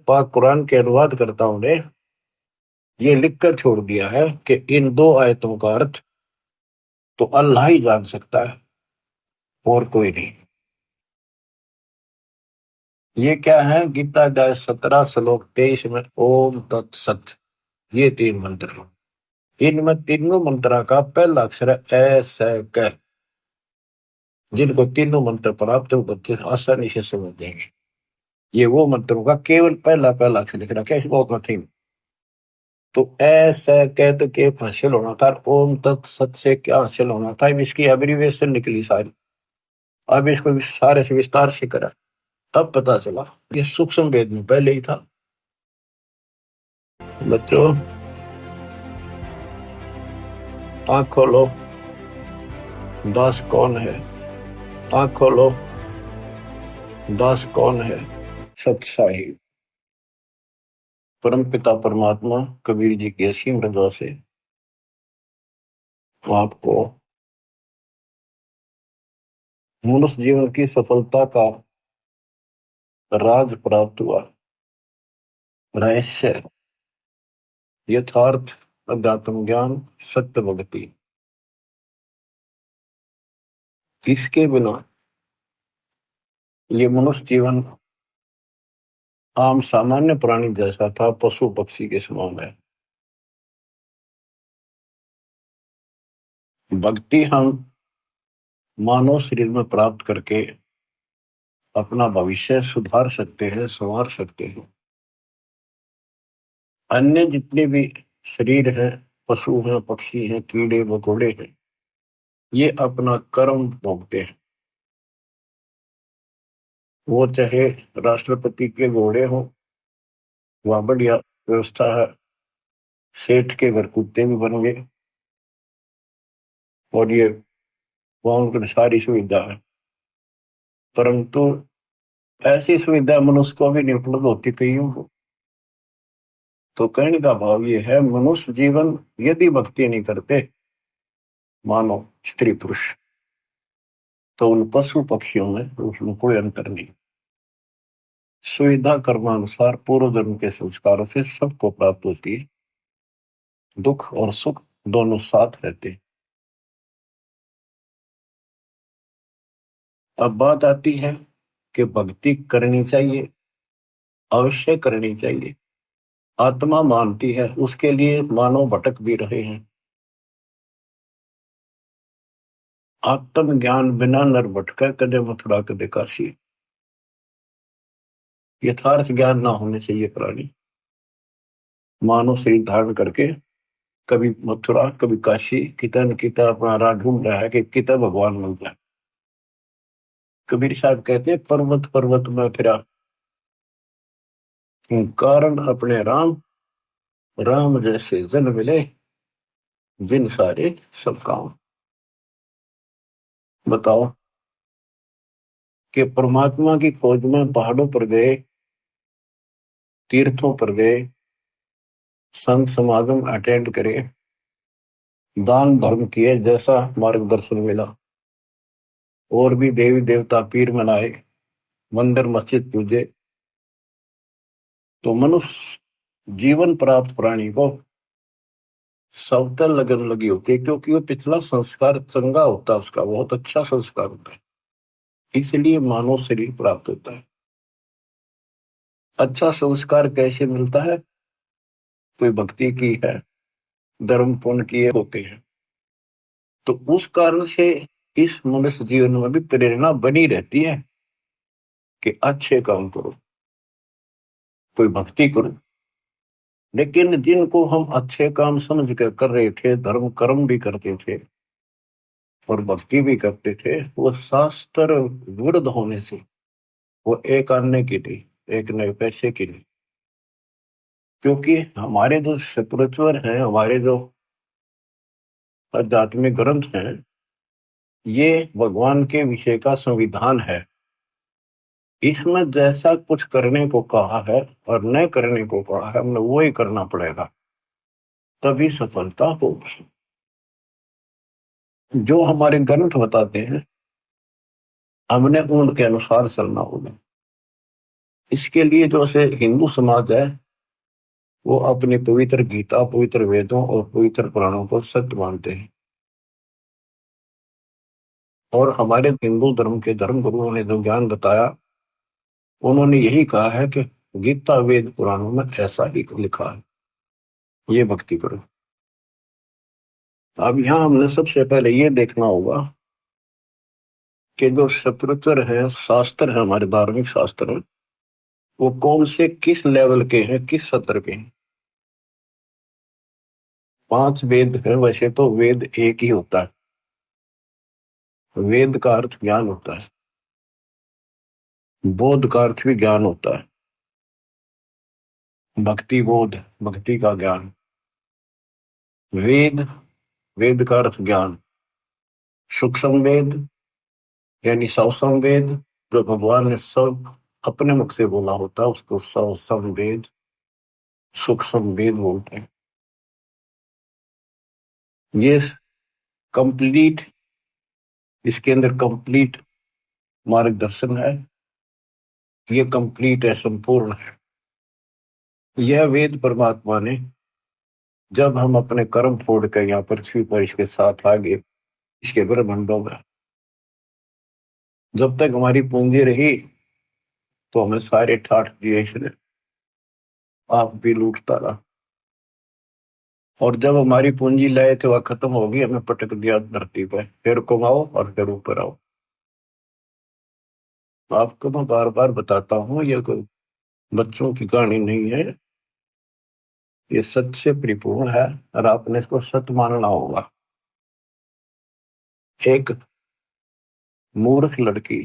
पाक कुरान के अनुवाद करताओं ने ये लिखकर छोड़ दिया है कि इन दो आयतों का अर्थ तो अल्लाह ही जान सकता है और कोई नहीं। ये क्या है? गीता अध्याय 17 श्लोक 23 में ओम तत्सत, ये तीन मंत्र। इनमें तीनों मंत्रा का पहला अक्षर है ऐसे क। जिनको तीनों मंत्र प्राप्त है वो बच्चे आसानी से समझ देंगे। ये वो मंत्रों का केवल पहला पहला अक्षर लिख रखा है, इसको नथिंग। तो ऐसे कहते के हासिल होना था, ओम तत्सत से क्या हासिल होना था, अब इसकी एब्रीविएशन निकली सारी। अब इसको सारे से विस्तार से करा, तब पता चला ये सूक्ष्म भेद में पहले ही था। बच्चों आंख खोलो, दास कौन है? आंख खोलो, दास कौन है? सत्साई परम पिता परमात्मा कबीर जी की असीम रजा से आपको मनुष्य जीवन की सफलता का राज प्राप्त हुआ। रहस्य, यथार्थ, अध्यात्म ज्ञान, सत्य भक्ति। इसके बिना ये मनुष्य जीवन आम सामान्य प्राणी जैसा था, पशु पक्षी के समान है। भक्ति हम मानव शरीर में प्राप्त करके अपना भविष्य सुधार सकते हैं, संवार सकते हैं। अन्य जितने भी शरीर हैं, पशु हैं, पक्षी हैं, कीड़े मकोड़े हैं, ये अपना कर्म भोगते हैं। वो चाहे राष्ट्रपति के घोड़े हो, वहां बढ़िया व्यवस्था है, सेठ के घर कुत्ते भी बन गए और ये वहां उनकी सारी सुविधा है। परंतु ऐसी सुविधा मनुष्य को भी नहीं उपलब्ध होती कईयों को। तो कहने का भाव ये है, मनुष्य जीवन यदि भक्ति नहीं करते मानो स्त्री पुरुष, तो उन पशु पक्षियों में उसमें कोई अंतर नहीं। सुविधा कर्मानुसार पूर्व जन्म के संस्कारों से सबको प्राप्त होती है। दुख और सुख दोनों साथ रहते हैं। अब बात आती है कि भक्ति करनी चाहिए, अवश्य करनी चाहिए। आत्मा मानती है, उसके लिए मानव भटक भी रहे हैं। आत्म ज्ञान बिना नर भटका कदे मथुरा कदे काशी। यथार्थ ज्ञान ना होने चाहिए प्राणी। मानव शरीर धारण करके कभी मथुरा कभी काशी, किता न किता अपना राह ढूंढ रहा है कि किता भगवान मिल जाए। कबीर साहब कहते हैं, पर्वत पर्वत में फिरा कारण अपने राम, राम जैसे जन मिले जिन सारे सब काम। बताओ कि परमात्मा की खोज में पहाड़ों पर गए, तीर्थों पर गए, संत समागम अटेंड करे, दान धर्म किए, जैसा मार्गदर्शन मिला, और भी देवी देवता पीर मनाए, मंदिर मस्जिद पूजे, तो मनुष्य जीवन प्राप्त प्राणी को सबतर लगन लगी होती है, क्योंकि वो पिछला संस्कार चंगा होता है, उसका बहुत अच्छा संस्कार होता है, इसलिए मानव शरीर प्राप्त होता है। अच्छा संस्कार कैसे मिलता है? कोई भक्ति की है, धर्म पुण्य किए होते हैं, तो उस कारण से इस मनुष्य जीवन में भी प्रेरणा बनी रहती है कि अच्छे काम करो, कोई भक्ति करो। लेकिन जिनको हम अच्छे काम समझ कर कर रहे थे, धर्म कर्म भी करते थे और भक्ति भी करते थे, वो शास्त्र विरुद्ध होने से, वो एक आने की नहीं, एक नए पैसे की नहीं। क्योंकि हमारे जो स्पिरिचुअल हैं, हमारे जो आध्यात्मिक ग्रंथ हैं, ये भगवान के विषय का संविधान है। इसमें जैसा कुछ करने को कहा है और न करने को कहा है, हमें वो ही करना पड़ेगा, तभी सफलता होगी। जो हमारे ग्रंथ बताते हैं, हमने उनके अनुसार चलना होगा। इसके लिए जो से हिंदू समाज है वो अपनी पवित्र गीता, पवित्र वेदों और पवित्र पुराणों को सत्य मानते हैं। और हमारे हिंदू धर्म के धर्म गुरुओं ने जो ज्ञान बताया, उन्होंने यही कहा है कि गीता वेद पुराणों में ऐसा ही लिखा है, ये भक्ति करो। अब यहाँ हमने सबसे पहले ये देखना होगा कि जो स्पिरिचुअल है, शास्त्र है, हमारे धार्मिक शास्त्र है, वो कौन से किस लेवल के हैं, किस स्तर के हैं। 5 वेद है, वैसे तो वेद एक ही होता है। वेद का अर्थ ज्ञान होता है, बोध का अर्थ भी ज्ञान होता है। भक्ति बोध, भक्ति का ज्ञान। वेद, वेद का अर्थ ज्ञान। सूक्ष्म वेद यानी सवसम वेद, जो भगवान ने सब अपने मुख से बोला होता है, उसको सवसम वेद, सूक्ष्म वेद बोलते हैं। ये कंप्लीट, इसके अंदर कंप्लीट मार्गदर्शन है, ये कंप्लीट है, संपूर्ण है। यह वेद परमात्मा ने, जब हम अपने कर्म छोड़ कर यहाँ पृथ्वी पर इसके साथ आगे, इसके ब्रह्मांडों में, जब तक हमारी पूंजी रही तो हमें सारे ठाठ दिए इसने, आप भी लूटता रहा। और जब हमारी पूंजी लाए थे वह खत्म होगी, हमें पटक दिया धरती पर, फिर कमाओ और फिर ऊपर आओ। आपको मैं बार बार बताता हूँ, ये कोई बच्चों की कहानी नहीं है, ये सत्य से परिपूर्ण है और आपने इसको सत्य मानना होगा। एक मूर्ख लड़की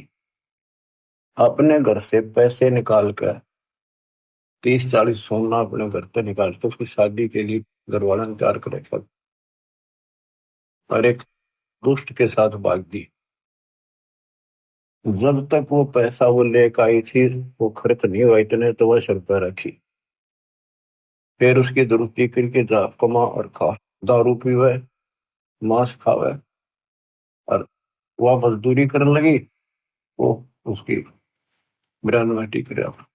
अपने घर से पैसे निकाल कर 30-40 सोना अपने घर से निकाल कर उसकी शादी के लिए घर वाला ने तैयार कर रखा, और एक दुष्ट के साथ भाग दी। जब तक वो पैसा वो लेकर आई थी, वो खर्च नहीं हुआ इतने, तो वह सर पर रखी। फिर उसकी दुरुस्ती करके जा कमा और खा, दारू पीवे, मांस खावे, और वह मजदूरी करने लगी, वो उसकी ग्रेजुएटी कर रहा था।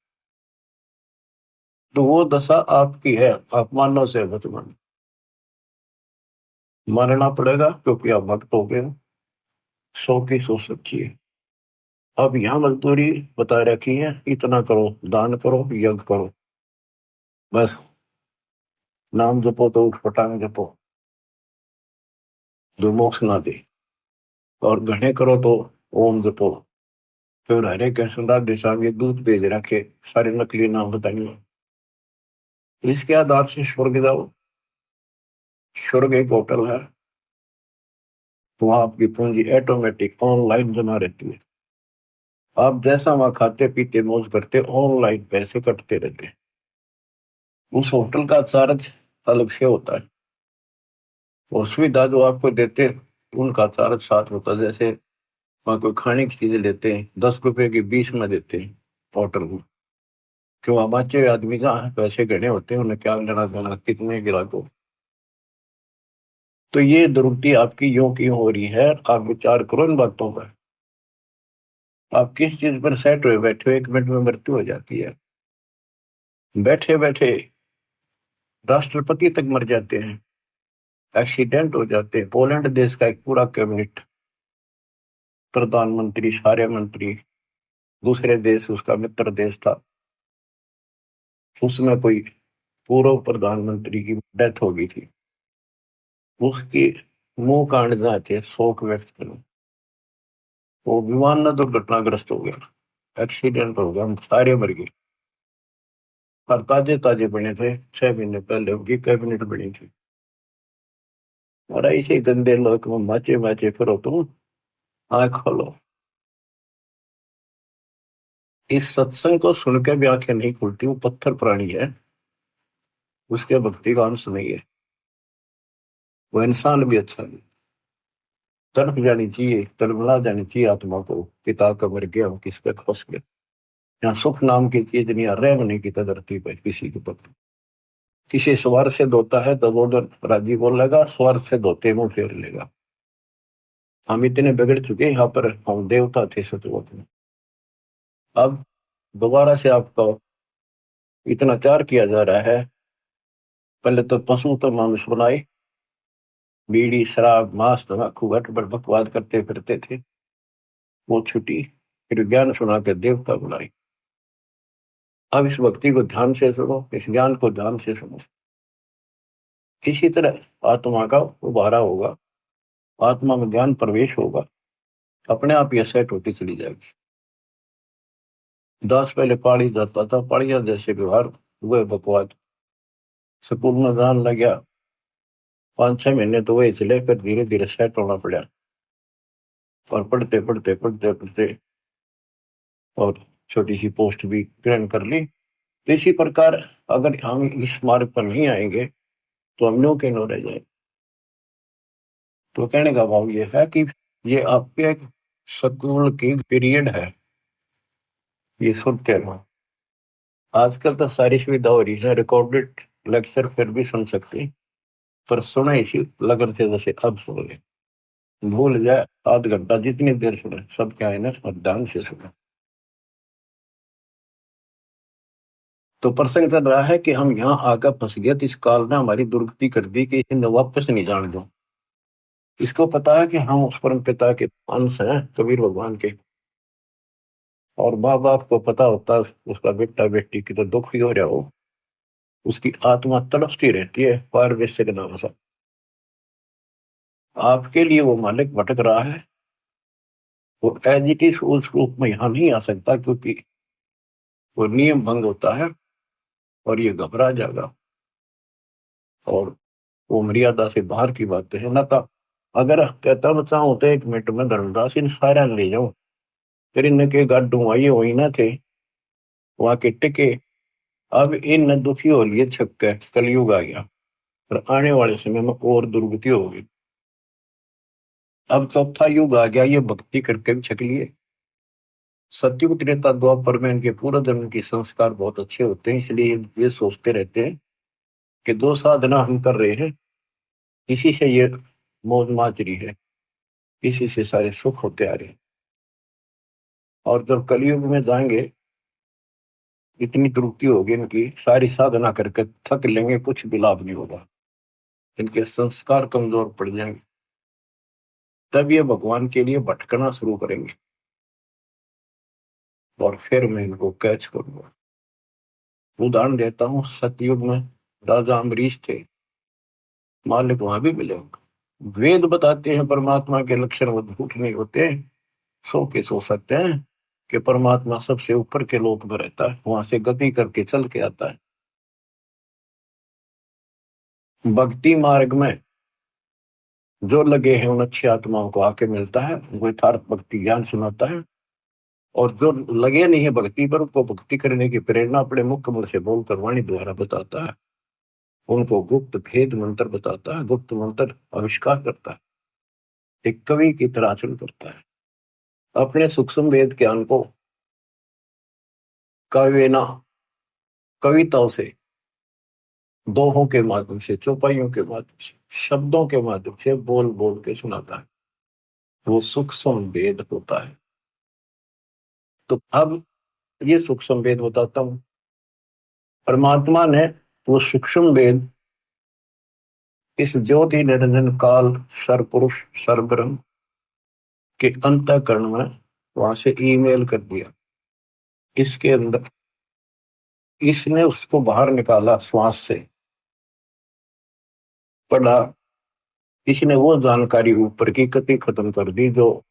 तो वो दशा आपकी है, आप मानो से मत मानो, मानना पड़ेगा क्योंकि आप भक्त हो गए हो। 100 की 100 सच्ची है। अब यहाँ मजदूरी बता रखी है, इतना करो, दान करो, यज्ञ करो, बस नाम जपो तो उठ पटांग जपो, जो मोक्ष ना दे। और घने करो तो ओम जपो। फिर हरे कृष्ण राधे श्याम ये दूध भेज रखे, सारे नकली नाम बताइए। इसके आधार से स्वर्ग जाओ। स्वर्ग एक होटल है, वहां आपकी पूंजी ऑटोमेटिक ऑनलाइन जमा रहती है। आप जैसा वहां खाते पीते मौज करते, ऑनलाइन पैसे कटते रहते हैं। उस होटल का चार्ज अलग से होता है, और सुविधा जो आपको देते हैं, उनका चार्ज साथ होता है। जैसे वहां कोई खाने की चीजें लेते हैं, 10 रुपए की 20 में देते हैं होटल में। क्यों, हमारे आदमी जहाँ पैसे गणे होते हैं, उन्हें क्या लेना देना कितने गिराको। तो ये दुर्गति आपकी यूं की हो रही है, आप विचार करो इन बातों पर। आप किस चीज पर सेट हुए बैठे हो, 1 मिनट में मृत्यु हो जाती है। बैठे बैठे राष्ट्रपति तक मर जाते हैं, एक्सीडेंट हो जाते हैं। पोलैंड देश का एक पूरा कैबिनेट, प्रधानमंत्री, सारे मंत्री, दूसरे देश, उसका मित्र देश था, उसमें कोई पूर्व प्रधानमंत्री की डेथ हो गई थी। उसकी मुंह कांड जहाँ थे शोक व्यक्त करो, वो विमान न दुर्घटनाग्रस्त हो गया, एक्सीडेंट हो गया, हम सारे मर गए। और ताजे ताजे बने थे, 6 महीने पहले उनकी कैबिनेट बनी थी। और ऐसे गंदे लोग में माचे माचे फिरो तुम, आंख खोलो। इस सत्संग को सुन के भी आंखें नहीं खुलती, वो पत्थर प्राणी है, उसके भक्ति का अंश नहीं है, वो इंसान भी अच्छा नहीं। तड़प जानी चाहिए, तड़पला जानी चाहिए आत्मा को, पिता का मर गया हम किस पे खुश गए। यहाँ सुख नाम की चीज नहीं, रैम नहीं की धरती पर किसी के प्रति। किसी स्वर से धोता है तो वो राजी बोल लेगा, स्वर से धोते मुंह फेर लेगा। हम इतने बिगड़ चुके, यहाँ पर हम देवता थे सतलोक में। अब दोबारा से आपको इतना प्यार किया जा रहा है। पहले तो पशु तो मनुष्य बनाए, बीड़ी शराब मांस तम्बाकू गटबड़ बकवाद करते फिरते थे, वो छुटी। फिर ज्ञान सुना के देवता बुलाए। अब इस भक्ति को ध्यान से सुनो, इस ज्ञान को ध्यान से सुनो। किसी तरह आत्मा का उबारा होगा, आत्मा में ज्ञान प्रवेश होगा, अपने आप ये सेट होती चली जाएगी। दास पहले पाड़ी जाता था, पाड़िया जैसे व्यवहार हुए बकवाद। स्कूल में जान लग गया, 5-6 महीने तो वही चले, फिर धीरे धीरे सेट होना पड़ा। और पढ़ते पढ़ते पढ़ते पढ़ते और छोटी सी पोस्ट भी ग्रहण कर ली। तो इसी प्रकार अगर हम इस मार्ग पर नहीं आएंगे तो हम नो के नो रह जाए। तो कहने का भाव ये है कि ये आपके एक स्कूल की पीरियड है, ये सुनते रहो। आजकल तो सारी सुविधा हो रही है, रिकॉर्डेड लेक्चर फिर भी सुन सकते हैं, पर सुने इसी लगन से जैसे अब सुन ले। भूल जाए आध घंटा जितनी देर सुने, सब क्या है ना, और ध्यान से सुने। तो प्रसंग चल रहा है कि हम यहाँ आकर फंस गए, तो इस काल ने हमारी दुर्गति कर दी कि इन्हें वापस नहीं जाने दो। इसको पता है कि हम उस परम पिता के अंश हैं, कबीर भगवान के। और माँ बाप को पता होता उसका बेटा बेटी की तो दुख ही हो रहा हो, उसकी आत्मा तड़पती रहती है पार वैसे के नाम से। आपके लिए वो मालिक भटक रहा है, वो एज इट इज उस रूप में यहाँ नहीं आ सकता, क्योंकि वो नियम भंग होता है और ये घबरा जाएगा। और वो मर्यादा से बाहर की बातें है ना। तो अगर कहता बचा होते 1 मिनट में धर्मदास इन सारा ले जाओ, फिर इनके गाडू आइए वही ना थे वहां के टिके। अब इन दुखी हो लिए छक्के, कलयुग आ गया और आने वाले समय में और दुर्गति होगी। अब चौथा युग आ गया, ये भक्ति करके भी छक लिए। सतयुग त्रेता द्वापर में इनके पूरा जन्म के संस्कार बहुत अच्छे होते हैं, इसलिए ये सोचते रहते हैं कि दो साधना हम कर रहे हैं, इसी से ये मौज माजरी है, इसी से सारे सुख होते आ रहे हैं। और जब कलयुग में जाएंगे, इतनी त्रुटि होगी इनकी, सारी साधना करके थक लेंगे, कुछ भी लाभ नहीं होगा, इनके संस्कार कमजोर पड़ जाएंगे। तब ये भगवान के लिए भटकना शुरू करेंगे और फिर मैं इनको कैच करूंगा। उदाहरण देता हूँ, सतयुग में राजा अम्बरीश थे, मालिक वहां भी मिले। वेद बताते हैं परमात्मा के लक्षण वो झूठ नहीं होते, सो के सो सकते हैं कि परमात्मा सबसे ऊपर के लोक में रहता है, वहां से गति करके चल के आता है। भक्ति मार्ग में जो लगे हैं उन अच्छी आत्माओं को आके मिलता है, वो यथार्थ भक्ति ज्ञान सुनाता है। और जो लगे नहीं है भक्ति पर, उनको भक्ति करने की प्रेरणा अपने मुख्य मुख से बोलकर वाणी द्वारा बताता है, उनको गुप्त भेद मंत्र बताता है, गुप्त मंत्र आविष्कार करता है, एक कवि की तरह आचरण करता है। अपने सूक्ष्म वेद ज्ञान को काव्यना, कविताओं से, दोहों के माध्यम से, चौपाइयों के माध्यम से, शब्दों के माध्यम से बोल बोल के सुनाता है, वो सूक्ष्म वेद होता है। तो अब ये सूक्ष्म वेद बताता हूं, परमात्मा ने वो सूक्ष्म वेद इस ज्योति निरंजन काल सर्वपुरुष सर्वब्रह्म के अंतःकरण में वहां से ईमेल कर दिया। इसके अंदर इसने उसको बाहर निकाला, श्वास से पढ़ा, इसने वो जानकारी ऊपर की कति खत्म कर दी जो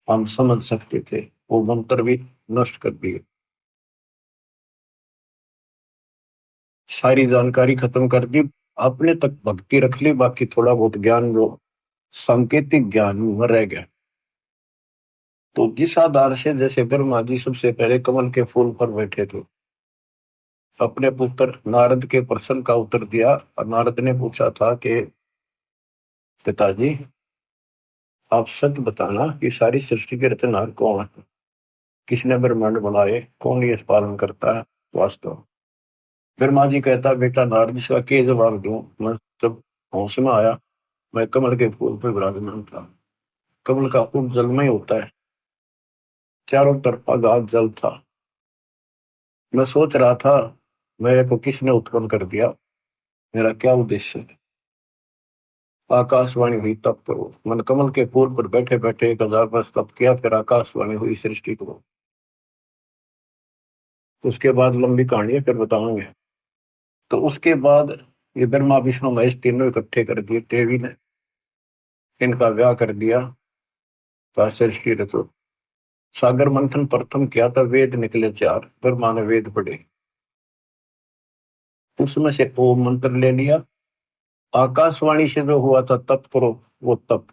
हम समझ सकते थे, वो मंत्र भी नष्ट कर दिए, सारी जानकारी खत्म कर दी, अपने तक भक्ति रख ली, बाकी थोड़ा बहुत ज्ञान जो सांकेतिक ज्ञान में रह गया। तो जिस आधार से, जैसे ब्रह्मा जी सबसे पहले कमल के फूल पर बैठे थे, अपने पुत्र नारद के प्रश्न का उत्तर दिया, और नारद ने पूछा था कि पिताजी आप सत्य बताना कि सारी सृष्टि के रचनहार कौन है, किसने ब्रह्मांड बनाए, कौन ये पालन करता है वास्तव। ब्रह्मा जी कहता, बेटा नारद इसका क्या जवाब दूं, मैं जब होश में आया मैं कमल के फूल पर विराजमान था। कमल का फूल जल में ही होता है, चारों तरफ गाद जल था, मैं सोच रहा था मेरे को किसने उत्पन्न कर दिया, मेरा क्या उद्देश्य है। आकाशवाणी हुई तप करो, मन कमल के फूल पर बैठे बैठे 1000 वर्ष तप किया, फिर आकाशवाणी हुई सृष्टि करो। उसके बाद लंबी कहानी है, फिर बताऊंगे। तो उसके बाद ये ब्रह्मा विष्णु महेश तीनों इकट्ठे कर दिए देवी ने, इनका ब्याह कर दिया, कहा सृष्टि रचो। सागर मंथन प्रथम किया था, वेद निकले 4, ब्रह्मा ने वेद पढ़े, उसमें से ओम मंत्र ले लिया। आकाशवाणी से जो हुआ था तप करो, वो तप,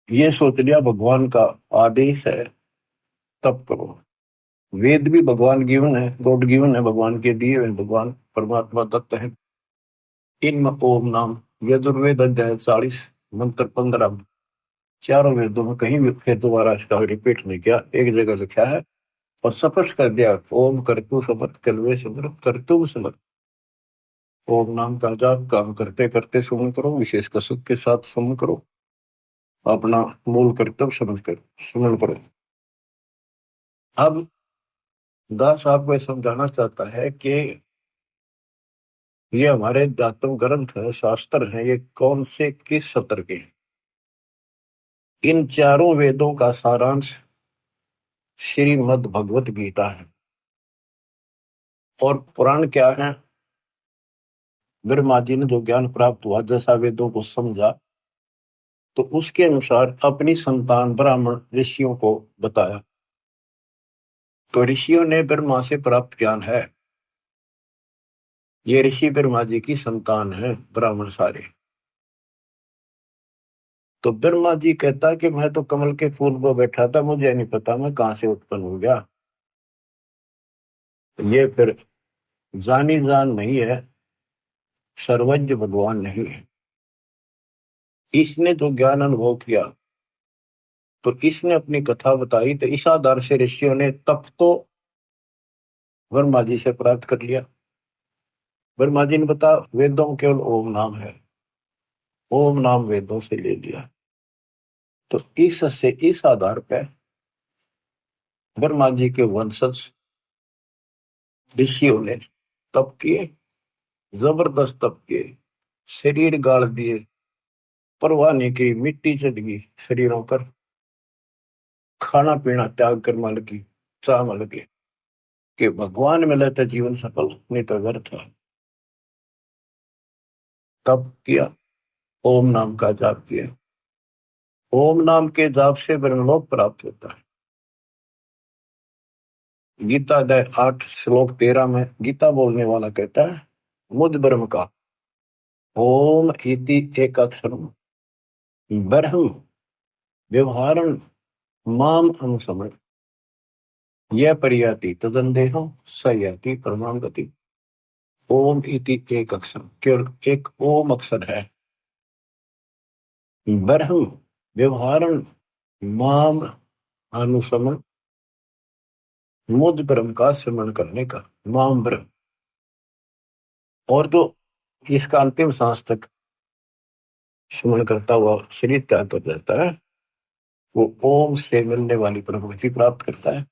ये सोच लिया भगवान का आदेश है, तप करो। वेद भी भगवान गिवन है, गॉड गिवन है, भगवान के दिए हुए, भगवान परमात्मा तत्व है। इनमें ओम नाम, यजुर्वेद अध्याय 40 मंत्र 15, चारों वेदों में कहीं भी फिर दोबारा इसका रिपीट नहीं किया, एक जगह लिखा है और स्पष्ट कर दिया, ओम करतु समर्थ कलवे समर्थ करतु समर्थ। ओम नाम का जाप काम करते करते सुमन करो, विशेष कसरत के साथ सुमन करो, अपना मूल कर्तव्य समझ कर सुमन करो। अब दास आपको ये समझाना चाहता है कि ये हमारे दातव ग्रंथ है, शास्त्र है, ये कौन से किस सत्र के। इन चारों वेदों का सारांश श्रीमद् भगवत गीता है। और पुराण क्या है, ब्रह्मा जी ने जो ज्ञान प्राप्त हुआ, जैसा वेदों को समझा, तो उसके अनुसार अपनी संतान ब्राह्मण ऋषियों को बताया। तो ऋषियों ने ब्रह्मा से प्राप्त ज्ञान है, ये ऋषि ब्रह्मा जी की संतान है ब्राह्मण सारे। तो ब्रह्मा जी कहता कि मैं तो कमल के फूल पर बैठा था, मुझे नहीं पता मैं कहां से उत्पन्न हो गया। ये फिर जानी जान नहीं है, सर्वज्ञ भगवान नहीं है। इसने जो ज्ञान अनुभव किया, तो इसने अपनी कथा बताई, तो इस आधार से ऋषियों ने तप तो ब्रह्मा जी से प्राप्त कर लिया। ब्रह्मा जी ने बता वेदों में केवल ओम नाम है, ओम नाम वेदों से ले लिया। तो इस आधार पर ब्रह्मा जी के वंशज ऋषियों ने तप किए, जबरदस्त तप किए, शरीर गाड़ दिए, परवाह नहीं की, मिट्टी चढ़ गई शरीरों पर, खाना पीना त्याग कर मन की चाह मन लगे कि भगवान मिले तो जीवन सफल, नहीं तो व्यर्थ है। तप किया, ओम नाम का जाप किया। ओम नाम के जाप से ब्रह्मलोक प्राप्त होता है। गीता अध्याय 8 श्लोक 13 में गीता बोलने वाला कहता है, मुझ ब्रह्म का ओम इति एक अक्षर ब्रह्म व्यवहारण माम अनुसमण यह परियाति तदंदेहम सयाति परमाम गति। ओम इति एक अक्षर, केवल एक ओम अक्षर है, ब्रह्म व्यवहारण माम अनुसमण, मुझ ब्रह्म का स्मरण करने का, माम ब्रह्म। और जो इसका अंतिम सांस तक स्मरण करता हुआ शरीर त्याग कर जाता है, वो ओम से मिलने वाली प्रभुति प्राप्त करता है।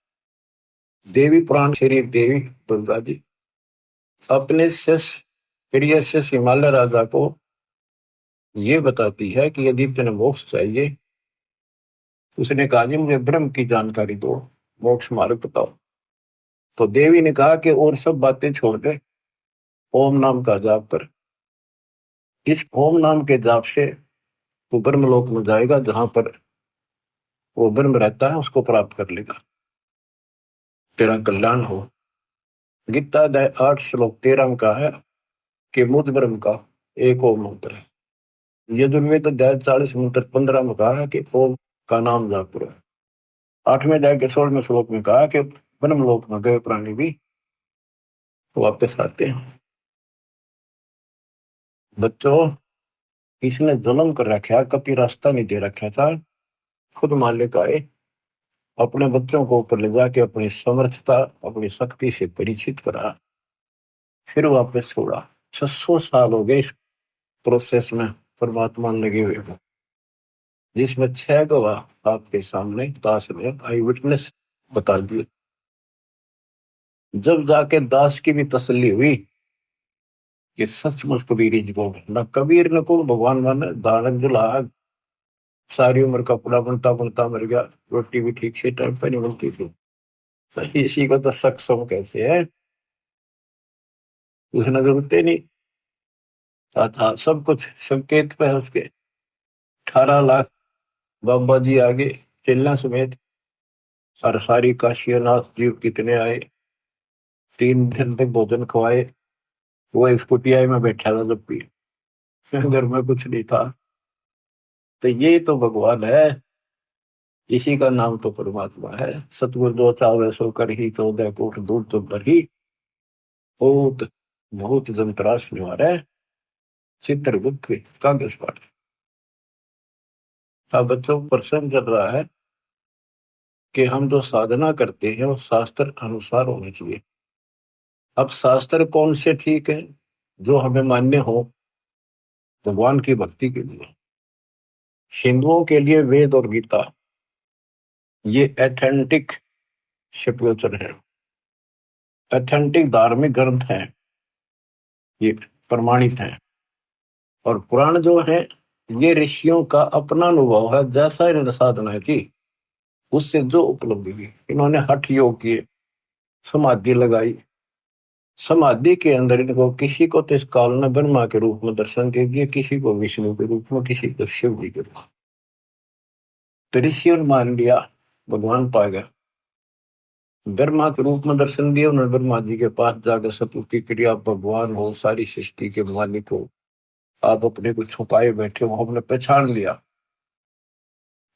देवी पुराण शरीर देवी दुर्गा जी अपने शिष्य प्रिय शिष्य हिमालय राजा को ये बताती है कि यदि तेने मोक्ष चाहिए, उसने कहा जी मुझे ब्रह्म की जानकारी दो, मोक्ष मार्ग बताओ। तो देवी ने कहा कि और सब बातें छोड़ के ओम नाम का जाप कर। इस ओम नाम के जाप से तू ब्रह्मलोक में जाएगा, जहां पर वो ब्रह्म रहता है उसको प्राप्त कर लेगा, तेरा कल्याण हो। गीता अध्याय 8 श्लोक 13 में कहा है कि मुझ ब्रह्म का एक ओम मंत्र है। यजुर्वेद अध्याय 40 मंत्र 15 में कहा है कि ओम का नाम जाप करो। 8वें अध्याय के 16वें श्लोक में कहा कि ब्रह्मलोक में गए प्राणी भी वापस आते हैं। बच्चों, इसने जुल्म कर रखा, कभी रास्ता नहीं दे रखा था, खुद मालिक आए, अपने बच्चों को ऊपर ले जाके अपनी समर्थता अपनी शक्ति से परिचित करा, फिर वापस छोड़ा। 600 साल हो गए इस प्रोसेस में परमात्मा लगे हुए हैं, जिसमें 6 गवाह आपके सामने दास ने आई विटनेस बता दिए। जब जाके दास की भी तसल्ली हुई कि सचमुच कबीर ही को न कबीर न को भगवान मान दानक दुल्हा सारी उम्र कपड़ा बनता बनता मर गया, रोटी भी ठीक से टाइम पर नहीं बनती थी। इसी को तो सक्षम कहते हैं। उसने जरूरत ही नहीं था, सब कुछ संकेत पे है उसके। 18 लाख बाबा जी आगे चलना समेत, और सारी काशीनाथ जीव कितने आए, 3 दिन तक भोजन खवाए। वो एक कुटिया में बैठा था जब भी, घर में कुछ नहीं था। तो ये तो भगवान है, इसी का नाम तो परमात्मा है। सतगुरु जो चावे सो कर ही, 14 कोट दूर तो ही बहुत बहुत जंतराश निवार है, चित्रगुप्त कागज पाठ। अब बच्चों को प्रश्न कर रहा है कि हम जो साधना करते हैं वो शास्त्र अनुसार होनी चाहिए। अब शास्त्र कौन से ठीक है? जो हमें मान्य हो भगवान की भक्ति के लिए। हिंदुओं के लिए वेद और गीता ये एथेंटिक शिवचर है, एथेंटिक धार्मिक ग्रंथ है, ये प्रमाणित है। और पुराण जो है ये ऋषियों का अपना अनुभव है, जैसा इन्होंने साधना की उससे जो उपलब्धि हुई। इन्होंने हठ योग किए, समाधि लगाई, समाधि के अंदर इनको किसी को तो इस काल ने ब्रह्मा के रूप में दर्शन दे दिए, किसी को विष्णु के रूप में, किसी को शिव जी के रूप में। तो ऋषियों ने मान लिया भगवान पा गया, ब्रह्मा के रूप में दर्शन दिया उन्होंने। ब्रह्मा जी के पास जाकर स्तुति करी, आप भगवान हो, सारी सृष्टि के मालिक हो, आप अपने को छुपाए बैठे हो, हमने पहचान लिया।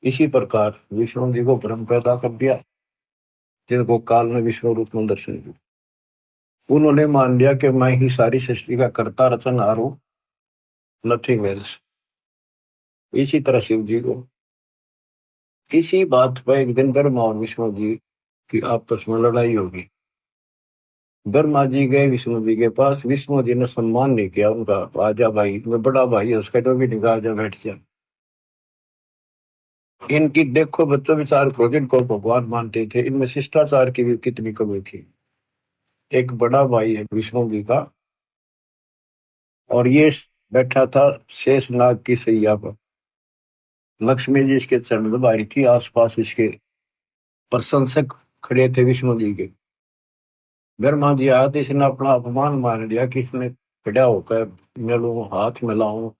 इसी प्रकार विष्णु जी को ब्रह्म पैदा कर दिया, जिनको काल ने विष्णु रूप में दर्शन दिया। उन्होंने मान लिया कि मैं ही सारी सृष्टि का कर्ता रचनहार हूं, नथिंग एल्स। इसी तरह शिव जी को। इसी बात पर एक दिन ब्रह्मा और विष्णु जी की आपस में लड़ाई होगी। ब्रह्मा जी गए विष्णु जी के पास, विष्णु जी ने सम्मान नहीं किया उनका, आजा भाई, मैं बड़ा भाई है उसका, तो भी नहीं कहा आजा बैठ जा। इनकी देखो बच्चों विचार करो, जिनको भगवान मानते थे इनमें शिष्टाचार की भी कितनी कमी थी। एक बड़ा भाई है विष्णु जी का, और ये बैठा था शेषनाग की सैया पर। लक्ष्मी जी इसके चरण दबारी थी, आसपास इसके प्रशंसक खड़े थे विष्णु जी के। ब्रह्मा जी आया तो इसने अपना अपमान मान लिया कि इसने खड़ा होकर मिलूं, हाथ मिलाऊं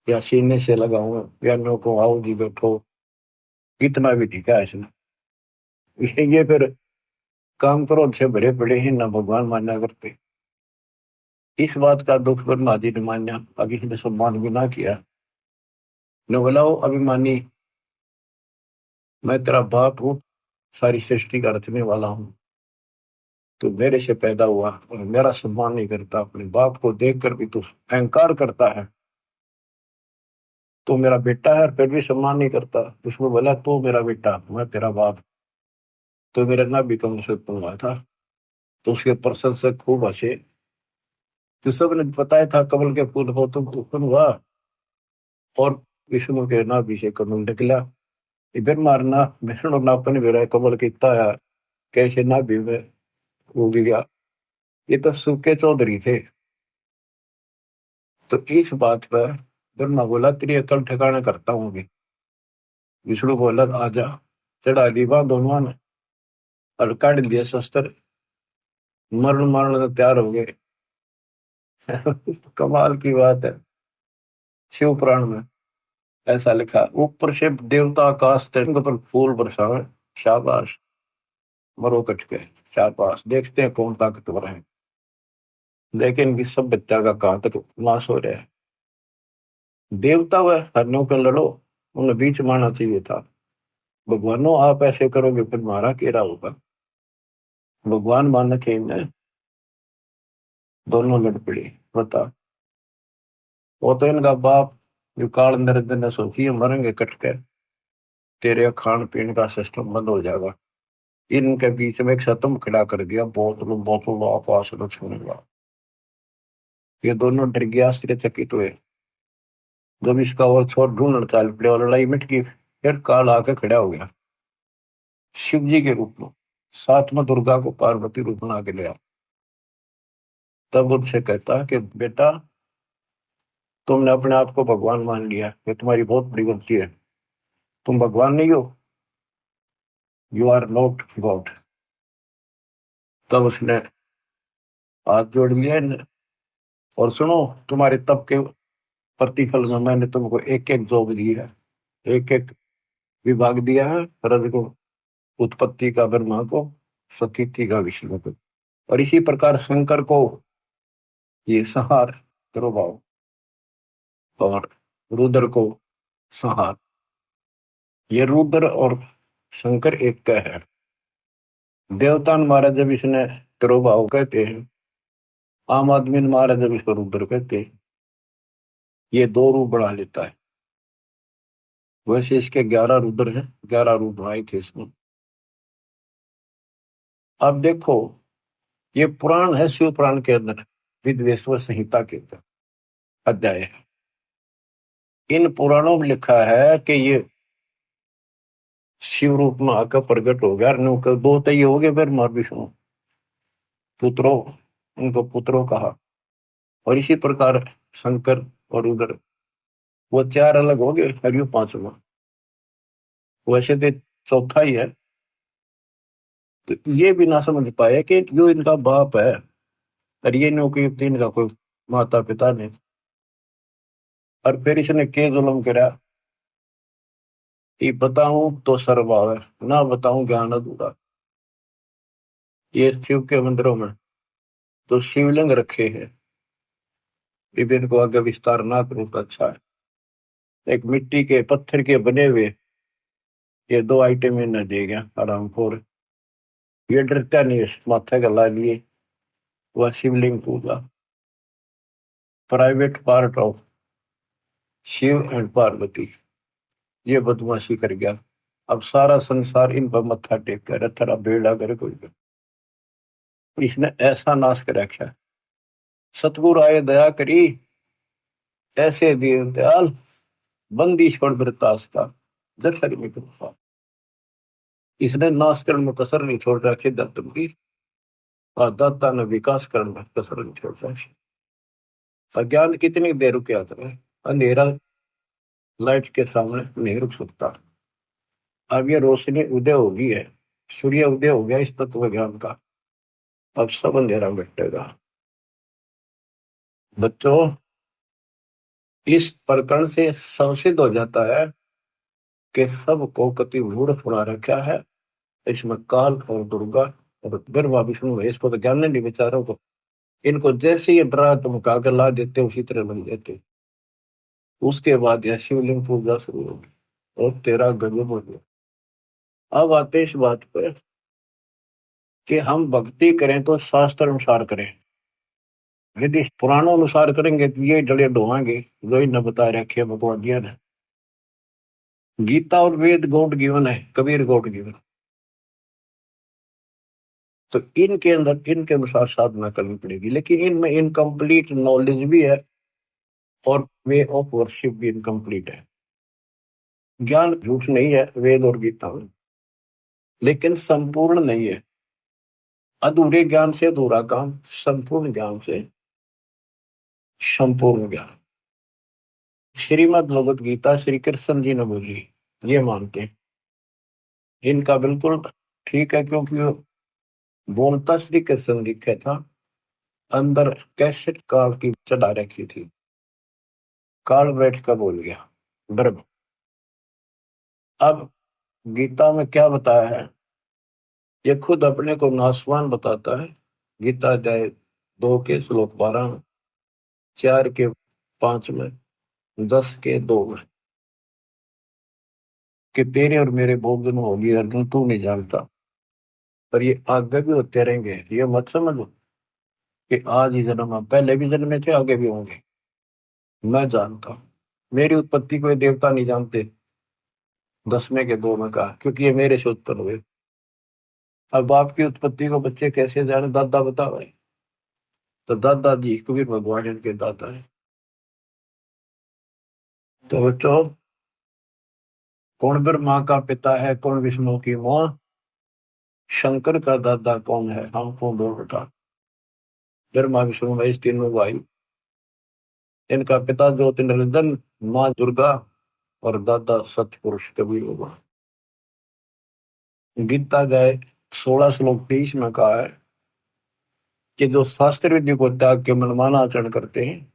या सीने से लगाऊं या नो को आओ जी बैठो, कितना भी ठीक है इसने। ये फिर काम करो से भरे पड़े ही ना भगवान मान्या करते। इस बात का दुख ब्रह्मा जी ने मान्या, अभी इसने सम्मान भी ना किया। न बोला अभिमानी, मैं तेरा बाप हूँ, सारी सृष्टि का रचने वाला हूँ, तू मेरे से पैदा हुआ और मेरा सम्मान नहीं करता, अपने बाप को देखकर भी तू अहंकार करता है, तू मेरा बेटा है और फिर भी सम्मान नहीं करता। उसमें बोला तू मेरा बेटा, मैं तेरा बाप, तो मेरा ना भी कम से उत्पन्न हुआ था। तो उसके प्रशंसक खूब हंसे। तो सबने बताया था कमल के फूल को तुम उत्पन्न हुआ, और विष्णु के नाभि से कमल निकला। इधर मारना विष्णु नापन भी रहा कमल कितना है, कैसे नाभि में वो भी गया। ये तो सूखे चौधरी थे। तो इस बात पर ब्रह्मा बोला तेरी अकल ठिकाना करता हूँ अभी। विष्णु बोला आजा, चढ़ा ली बात दोनों ने और काट दिया शस्त्र, मरण मरण तो तैयार हो गए। कमाल की बात है। शिव पुराण में ऐसा लिखा, ऊपर से देवता आकाश तिरंग पर फूल बरसावे, शाबाश, मरो कट के, शाबाश, देखते हैं कौन ताकतवर है। लेकिन इनकी सब बच्चा का कहां तक नाश हो रहा है। देवता व हरणों के लड़ो, उन्हें बीच मारना चाहिए था। भगवानों आप ऐसे करोगे फिर मारा केरा होगा। भगवान मान के इन्हें दोनों लड़ पड़ी। बता, वो तो इनका बाप जो काल नरेंद्र ने सोची है मरेंगे कट के, तेरे खान पीने का सिस्टम बंद हो जाएगा। इनके बीच में एक सतम खड़ा कर दिया, बोतलों बोतलों आपास छूने लगा। ये दोनों डर गया, आश्चर्यचकित हुए। जब इसका और छोर ढूंढ चाल पड़े और लड़ाई मिट गई, फिर काल आके खड़ा हो गया शिव जी के रूप में। साथ में दुर्गा को पार्वती रूप बना के ले आओ। तब उनसे कहता है कि बेटा, तुमने अपने आप को भगवान मान लिया, ये तुम्हारी बहुत बड़ी गलती है। तुम भगवान नहीं हो, यू आर नॉट गॉड। तब उसने हाथ जोड़ लिया और सुनो, तुम्हारे तप के प्रतिफल में मैंने तुमको एक एक जॉब दी है, एक एक विभाग दिया है। रज को उत्पत्ति का ब्रह्मा को, स्थिति का विष्णु को, और इसी प्रकार शंकर को ये संहार द्रभाव, और रुद्र को संहार। ये रुद्र और शंकर एक का है। देवता ने महाराज जब इसने तिरुभाव कहते हैं, आम आदमी ने महाराज जब इसको रुद्र कहते हैं। ये दो रूप बना लेता है। वैसे इसके 11 रुद्र हैं, 11 रूप बनाए थे इसमें। अब देखो, ये पुराण है, शिव पुराण के अंदर विद्वेश्वर संहिता के अंदर अध्याय है। इन पुराणों में लिखा है कि ये शिव रूप में आकर प्रकट हो गया। दो तो ये हो गए, फिर मार विष्णु पुत्रों, उनको पुत्रों कहा। और इसी प्रकार शंकर और रुद्र, वो 4 अलग हो गए, हरियो 5वां। वैसे तो चौथा ही है। तो ये भी ना समझ पाए कि जो इनका बाप है, और ये नौकी इनका कोई माता पिता नहीं। और फिर इसने के जुल्म करा कि बताऊं तो सर्वभाव है, ना बताऊं ज्ञान अधूरा। ये शिव के मंदिरों में तो शिवलिंग रखे हैं, विभिन्न को आगे विस्तार ना करूं तो अच्छा है। एक मिट्टी के पत्थर के बने हुए ये 2 आइटम इन्हें दे गया आराम खोर। ये डरता नहीं है, माथे गला लिए वह शिवलिंग पूजा। Private part of Shiv and Parvati, ये बदमाशी कर गया। अब सारा संसार इन पर मत्था टेक कर थरा बेड़ा करे कोई कर। इसने ऐसा नाश कर रखा है। सतगुरु आए दया करी, ऐसे दीन दयाल, बंदी छोड़ बरतास का, जठर में कृपा। इसने नाश करने में कसर नहीं छोड़ रखी दत्तम की, और दाता ने विकास करने में कसर नहीं छोड़ रखी। अज्ञान कितनी देर रुक आता है, अंधेरा लाइट के सामने नहीं रुक सकता। अब ये रोशनी उदय होगी है, सूर्य उदय हो गया इस तत्व ज्ञान का। अब सब अंधेरा मिटेगा। बच्चों, इस प्रकरण से संसिद्ध हो जाता है कि सबको कति मूढ़ फुला रखा है। इसमें काल और दुर्गा और ब्रह्मा विष्णु है, इसको तो ज्ञान नहीं बेचारों को। इनको जैसे ये डरा धमका कर ला देते उसी तरह बन देते। उसके बाद यह शिवलिंग पूजा शुरू होगी और तेरा गजब हो गया। अब आते इस बात पर कि हम भक्ति करें तो शास्त्र अनुसार करें। यदि पुराणों अनुसार करेंगे तो ये जड़े ढोएंगे जो इन्हें बता रखे भगवदिया ने। गीता और वेद गॉड गिवन है, कबीर गॉड गिवन। तो इनके अंदर इनके अनुसार साधना करनी पड़ेगी, लेकिन इनमें इनकम्प्लीट नॉलेज भी है और वे ऑफ वर्शिप भी इनकम्प्लीट है। ज्ञान झूठ नहीं है वेद और गीता में, लेकिन संपूर्ण नहीं है। अधूरे ज्ञान से अधूरा काम, संपूर्ण ज्ञान से संपूर्ण ज्ञान। श्रीमद् भगवत गीता श्री कृष्ण जी ने बोली, ये मानते हैं। इनका बिल्कुल ठीक है, क्योंकि वो बोलता श्री कृष्ण लिखा था, अंदर कैसेट काल की चढ़ा रखी थी। काल बैठ कर बोल गया ब्रह्म। अब गीता में क्या बताया है, ये खुद अपने को नासवान बताता है। गीता अध्याय 2 के श्लोक 12 में, 4 के 5 में, 10 के 2 में, कि तेरे और मेरे बहुत दिन होगी अर्जुन, तू नहीं जानता। पर ये आगे भी होते रहेंगे, ये मत समझो कि आज ही जन्म है, पहले भी जन्मे थे, आगे भी होंगे। मैं जानता हूं, मेरी उत्पत्ति कोई देवता नहीं जानते। 10वें के 2 में कहा, क्योंकि ये मेरे से उत्पन्न हुए। अब बाप की उत्पत्ति को बच्चे कैसे जाने, दादा बताओ भाई। तो दादाजी कबीर भगवान इनके दादा है। तो बच्चों, कौन ब्रह्मा का पिता है, कौन विष्णु की मां, शंकर का दादा कौन है, हमको दो बेटा, ब्रह्मा विष्णु महेश तीनों भाई। इनका पिता ज्योतिर्नंदन, माँ दुर्गा और दादा सतपुरुष कबीर बाबा। गीता गए 16 श्लोक 23 में कहा है कि जो शास्त्र विधि को त्याग के मनमाना आचरण करते हैं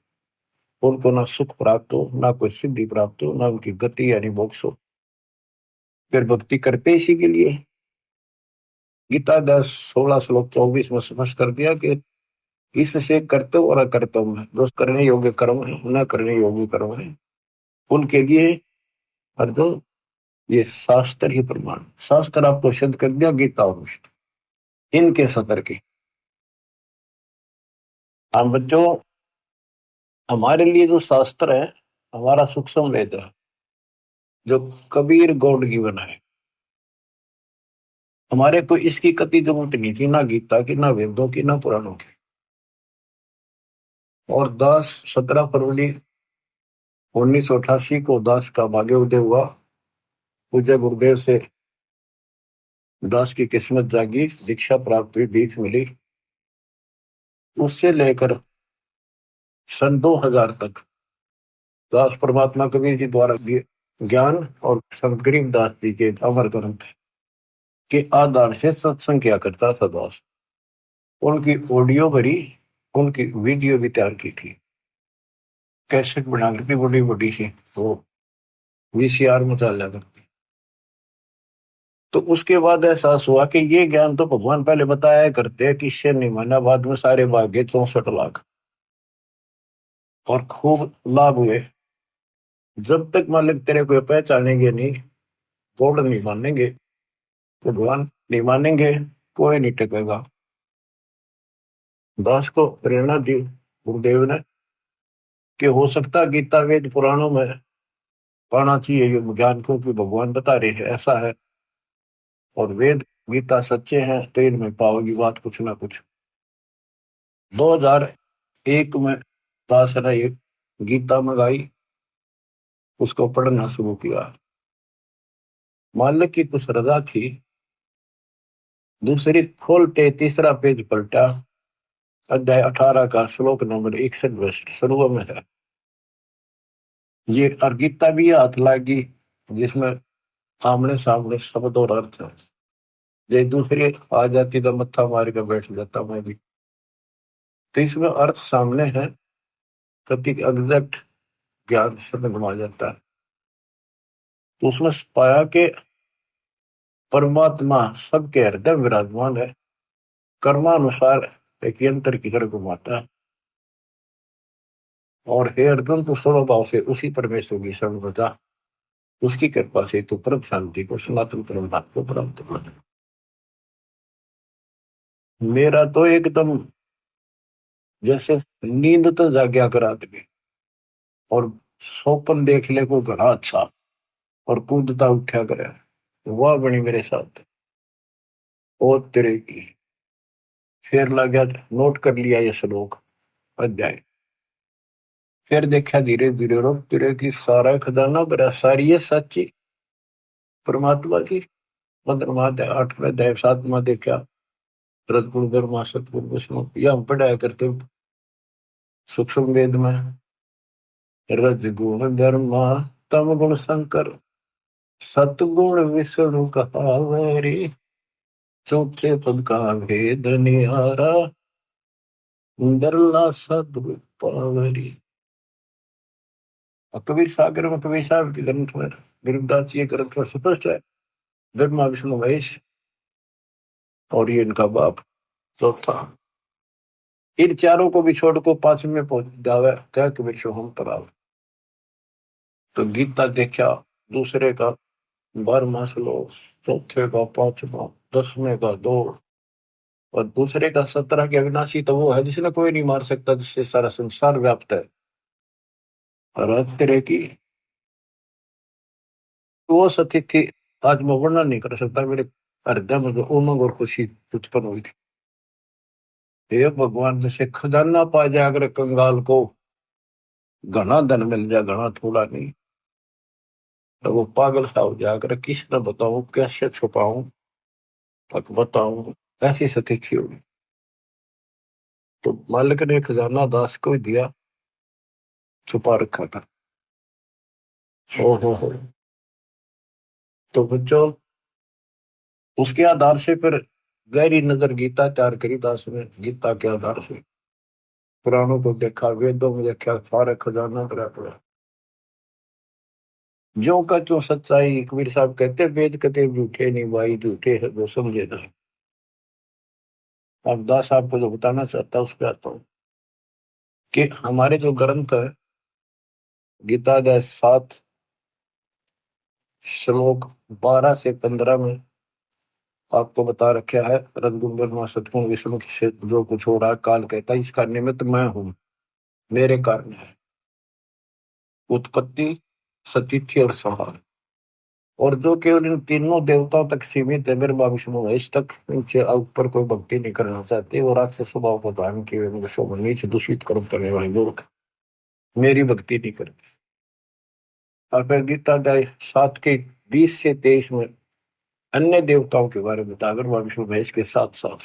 उनको ना सुख प्राप्त हो, ना कोई सिद्धि प्राप्त हो, ना उनकी गति यानी मोक्ष हो। फिर भक्ति करते इसी के लिए। गीता 10 16 श्लोक 24 में स्पष्ट कर दिया कि इससे कर्तव्य और अकर्तव्य में जो करने योग्य कर्म है, न करने योग्य कर्म है, उनके लिए अर्जुन ये शास्त्र ही प्रमाण। शास्त्र आपको सिद्ध कर दिया, गीता और विष्णु इनके सतर के। हम बच्चों, हमारे लिए जो शास्त्र है हमारा सूक्ष्म वेद है, जो कबीर गॉड गिवन है। हमारे को इसकी कति जरूरत नहीं थी, ना गीता की, ना वेदों की, ना पुराणों की। और 17 फरवरी 1988 को दास का भाग्य उदय हुआ। पूज्य गुरुदेव से दास की किस्मत जागी, दीक्षा प्राप्त हुई, दीख मिली। उससे लेकर सन 2000 तक दास परमात्मा कबीर जी द्वारा दिए ज्ञान और संत गरीबदास जी के अमर ग्रंथ के आधार से सत्संग किया करता था दास। उनकी ऑडियो भरी, उनकी वीडियो भी तैयार की थी, कैसेट बना करती बड़ी बड़ी सी, वो वीसीआर में चला करती। तो उसके बाद एहसास हुआ कि ये ज्ञान तो भगवान पहले बताया करते, कि इससे नहीं माना, बाद में सारे भाग्य 64 लाख और खूब लाभ हुए। जब तक मालिक तेरे को पहचानेंगे नहीं, गॉड नहीं मानेंगे, भगवान नहीं मानेंगे, कोई नहीं टिकेगा। दास को प्रेरणा दी गुरुदेव ने कि हो सकता गीता वेद पुराणों में पाना चाहिए ये ज्ञान को, कि भगवान बता रहे हैं ऐसा है, और वेद गीता सच्चे हैं तो इनमें पाओगी बात कुछ ना कुछ। 2001 में दास ने ये गीता मंगाई, उसको पढ़ना शुरू किया। मालिक की कुछ रजा थी, दूसरी खोलते तीसरा पेज पलटा, अध्याय 18 का श्लोक नंबर 61 शुरू में है ये। और गीता भी हाथ लागी जिसमें आमने सामने शब्द और अर्थ है। ये दूसरी आ जाती तो मत्था मार के बैठ जाता मैं भी। तो इसमें अर्थ सामने है, प्रतीक एग्जैक्ट ज्ञान समझ में आ जाता है। तो उसमें पाया कि परमात्मा सबके हृदय विराजमान है, कर्मानुसार एक यंत्र की तरह घुमाता है। और हे अर्जुन, तो स्वभाव से उसी परमेश्वर की शरण बजा, उसकी कृपा से तो परम शांति को, सनातन परम धाम को प्राप्त कर। मेरा तो एकदम जैसे नींद तो जाग्या कर आदमी, और सोपन देख ले को घना अच्छा, और कूदता उठा करे, वह बनी मेरे साथ। ओ तेरे की, फिर लग गया, नोट कर लिया ये श्लोक अध्याय। फिर देखा धीरे धीरे रोक तेरे की सारा खजाना भरा, सारी ये सच्ची परमात्मा की। 15वां अध्याय 8वां अध्याय 7वां देखा, रजगुण ब्रह्मा सतगुण विष्णु, यह हम पढ़ाया करते सूक्ष्म वेद में। रजगुण ब्रह्मा तम गुण शंकर, सतगुण विष्णु कहावरी, चौथे पद का भेद निहारा, डरला सदगुण पावरी। कबीर सागर में, कबीर साहब के ग्रंथ में, गरीबदास जी के ग्रंथ में स्पष्ट है, ब्रह्मा विष्णु महेश और ये इनका बाप चौथा। इन चारों को भी छोड़ को पांचवें में पहुंच जावे, क्या कि विश्व हम पर। तो गीता देखा दूसरे का 12वां श्लोक, चौथे का 5वां, 10वें का 2, और दूसरे का 17 के अविनाशी तो वो है जिसने कोई नहीं मार सकता, जिससे सारा संसार व्याप्त है। और तेरे की वो सतिथि आज मैं वर्णन नहीं कर सकता, मेरे हृदय में जो उमंग और खुशी उत्पन्न हुई थी। हे भगवान, जैसे खजाना पा जाए अगर कंगाल को, घना धन मिल जाए, घना थोड़ा नहीं, तो वो पागल सा हो जाए अगर किस न बताऊं कैसे छुपाऊं। तक बताऊं ऐसी स्थिति होगी। तो मालिक ने खजाना दास को ही दिया, छुपा रखा था। हो। तो बच्चों, उसके आधार से फिर गहरी नजर गीता तैयार करी दास ने। गीता के आधार से पुराणों को देखा, वेदों में देखा, सारे खजाना भरा पड़ा। जो का जो सच्चाई, कबीर साहब कहते हैं, वेद कते झूठे नहीं भाई, झूठे है जो समझे ना। अब दास आपको जो बताना चाहता हूँ उस पर आता हूँ कि हमारे जो ग्रंथ है, गीता अध्याय 7 श्लोक 12 से 15 में आपको बता रखा है, रघुबर सतगुण विष्णु से जो कुछ हो रहा है, काल कहता है इसका निमित्त मैं हूं, मेरे कारण है उत्पत्ति, सतिथि और संहार। और जो केवल इन तीनों देवताओं तक सीमित है, ब्रह्मा विष्णु महेश तक, इनसे ऊपर कोई भक्ति नहीं करना चाहते, और राक्षस स्वभाव को धारण किए नीच दूषित कर्म करने वाले लोग मेरी भक्ति नहीं करते। और फिर गीता अध्याय 7 के 20 से 23 में अन्य देवताओं के बारे में बता, ब्रह्मा विष्णु महेश के साथ साथ,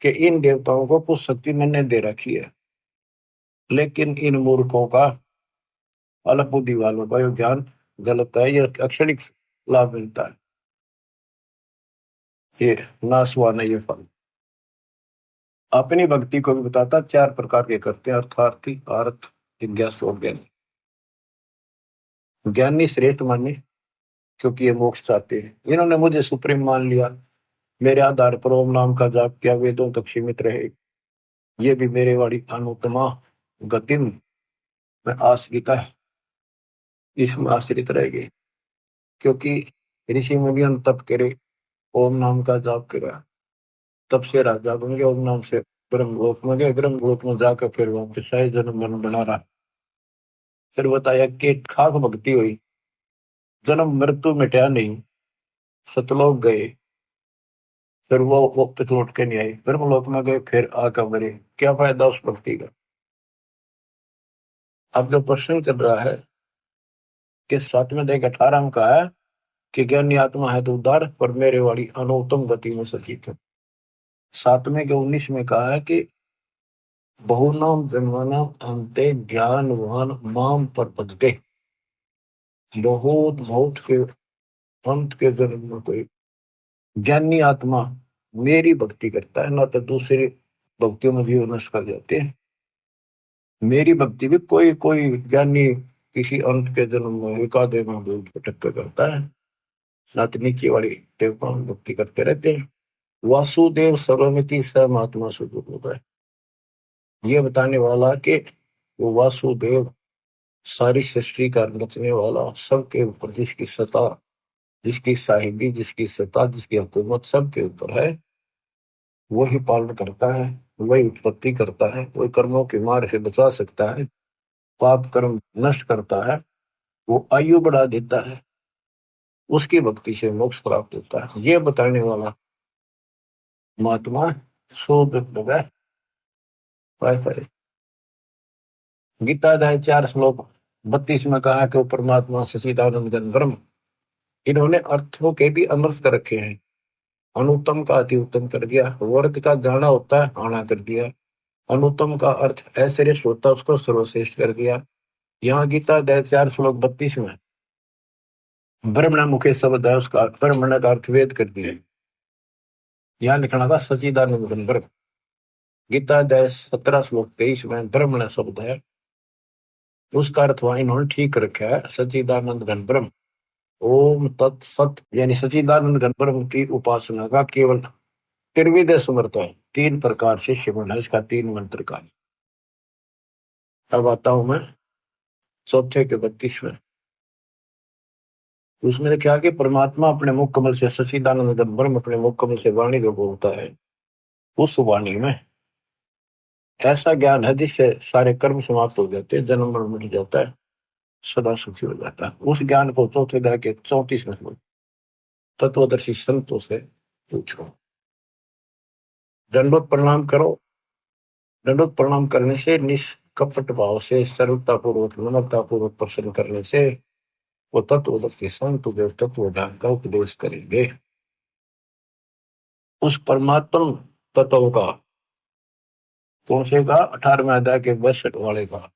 कि इन देवताओं को कुछ शक्ति मैंने दे रखी है, लेकिन इन मूर्खों का, अल्प बुद्धि वालों का ये ज्ञान गलत है, ये अक्षणिक लाभ मिलता है, ये नाशवान है ये फल। अपनी भक्ति को भी बताता, 4 प्रकार के करते हैं, अर्थार्थी, आर्थ, जिज्ञासु और ज्ञानी। ज्ञानी श्रेष्ठ माने क्योंकि ये मोक्ष चाहते हैं, इन्होंने मुझे सुप्रीम मान लिया, मेरे आधार पर ओम नाम का जाप किया, वेदों तक सीमित रहे, ये भी मेरे वाली अनुत्तमा गति में आश्रिता है, इसमें आश्रित रहेगी। क्योंकि ऋषि मुनियों ने तप करे, ओम नाम का जाप करा, तब से राजा बन गए, ओम नाम से ब्रह्मलोक में गए, ब्रह्मलोक में जाकर फिर वापस आए, जन्म मरण बना रहा। फिर बताया कि खाक भक्ति हुई, जन्म मृत्यु मिटाया नहीं, सतलोक गए, फिर वो वापस लौट के नहीं आए, ब्रह्मलोक में गए, फिर आकर मरे, क्या फायदा उस भक्ति का। अब जो प्रश्न चल रहा है कि 7 में 18 में कहा है कि ज्ञानी आत्मा है तो उदार, पर मेरे वाली अनुत्तम गति में सचित है। 7 में 19 में कहा है कि बहुनाम जन्मानाम अंते ज्ञानवान माम पर पदते, बहुत बहुत के अंत के जन्म में कोई ज्ञानी आत्मा मेरी भक्ति करता है, ना तो दूसरी भक्तियों में जीवन नष्ट कर जाते हैं। मेरी भक्ति भी कोई कोई ज्ञानी किसी अंत के जन्म में एकादे में भटक कर करता है, ना तो नीचे वाली देवताओं में भक्ति करते रहते हैं। वासुदेव सर्वमिति स महात्मा स्वरूप होता है, ये बताने वाला कि वो वासुदेव सारी सृष्टि का रचने वाला, सबके ऊपर जिसकी सत्ता, जिसकी साहिबी, जिसकी सत्ता, जिसकी हुकूमत सबके ऊपर है, वही पालन करता है, वही उत्पत्ति करता है, वही कर्मों की मार से बचा सकता है, पाप कर्म नष्ट करता है, वो आयु बढ़ा देता है, उसकी भक्ति से मोक्ष प्राप्त होता है, ये बताने वाला महात्मा शोध गीता अध्याय 4 श्लोक 32 में कहा कि वो परमात्मा सच्चिदानंद घन ब्रह्म। इन्होंने अर्थों के भी अनर्थ कर रखे हैं, अनुत्तम का अति उत्तम कर दिया, वर्ग का जाना होता है आना कर दिया, अनुत्तम का अर्थ अश्रेष्ठ होता है उसको सर्वश्रेष्ठ कर दिया। यहाँ गीता अध्याय 4 श्लोक 32 में ब्रह्मण मुखे शब्द है, उसका ब्रह्मण का अर्थ वेद कर दिया। यहाँ लिखना था सच्चिदानंद घन ब्रह्म। गीता अध्याय 17 श्लोक 23 में ब्रह्मण शब्द है, उसका अर्थ वहां इन्होंने ठीक रखा है, सच्चिदानंद घन ब्रह्म। ओम तत्सत यानी सच्चिदानंद घन ब्रह्म की उपासना का केवल त्रिविध समर्थ है, 3 प्रकार से शिवन है इसका, 3 मंत्र का। अब आता हूं मैं चौथे के 32 में। उसमें लिखा कि परमात्मा अपने मुख कमल से, सच्चिदानंद घन ब्रह्म अपने मुख कमल से वाणी जो बोलता है, उस वाणी में ऐसा ज्ञान है जिससे सारे कर्म समाप्त हो जाते हैं, जन्म मरण मिट जाता है, सदा सुखी हो जाता है। उस ज्ञान को चौथे अध्याय के 34 में तत्वदर्शी संतों से पूछो। दंडोत प्रणाम करो, दंडोत प्रणाम करने से, निष्कपट भाव से, सरलता पूर्वक, नम्रता पूर्वक प्रसन्न करने से वो तत्वदर्शी संत तुझे तत्व ज्ञान का उपदेश करेंगे। उस परमात्म तत्व का, कौन से का, 18वें अध्याय के 62 वाले का,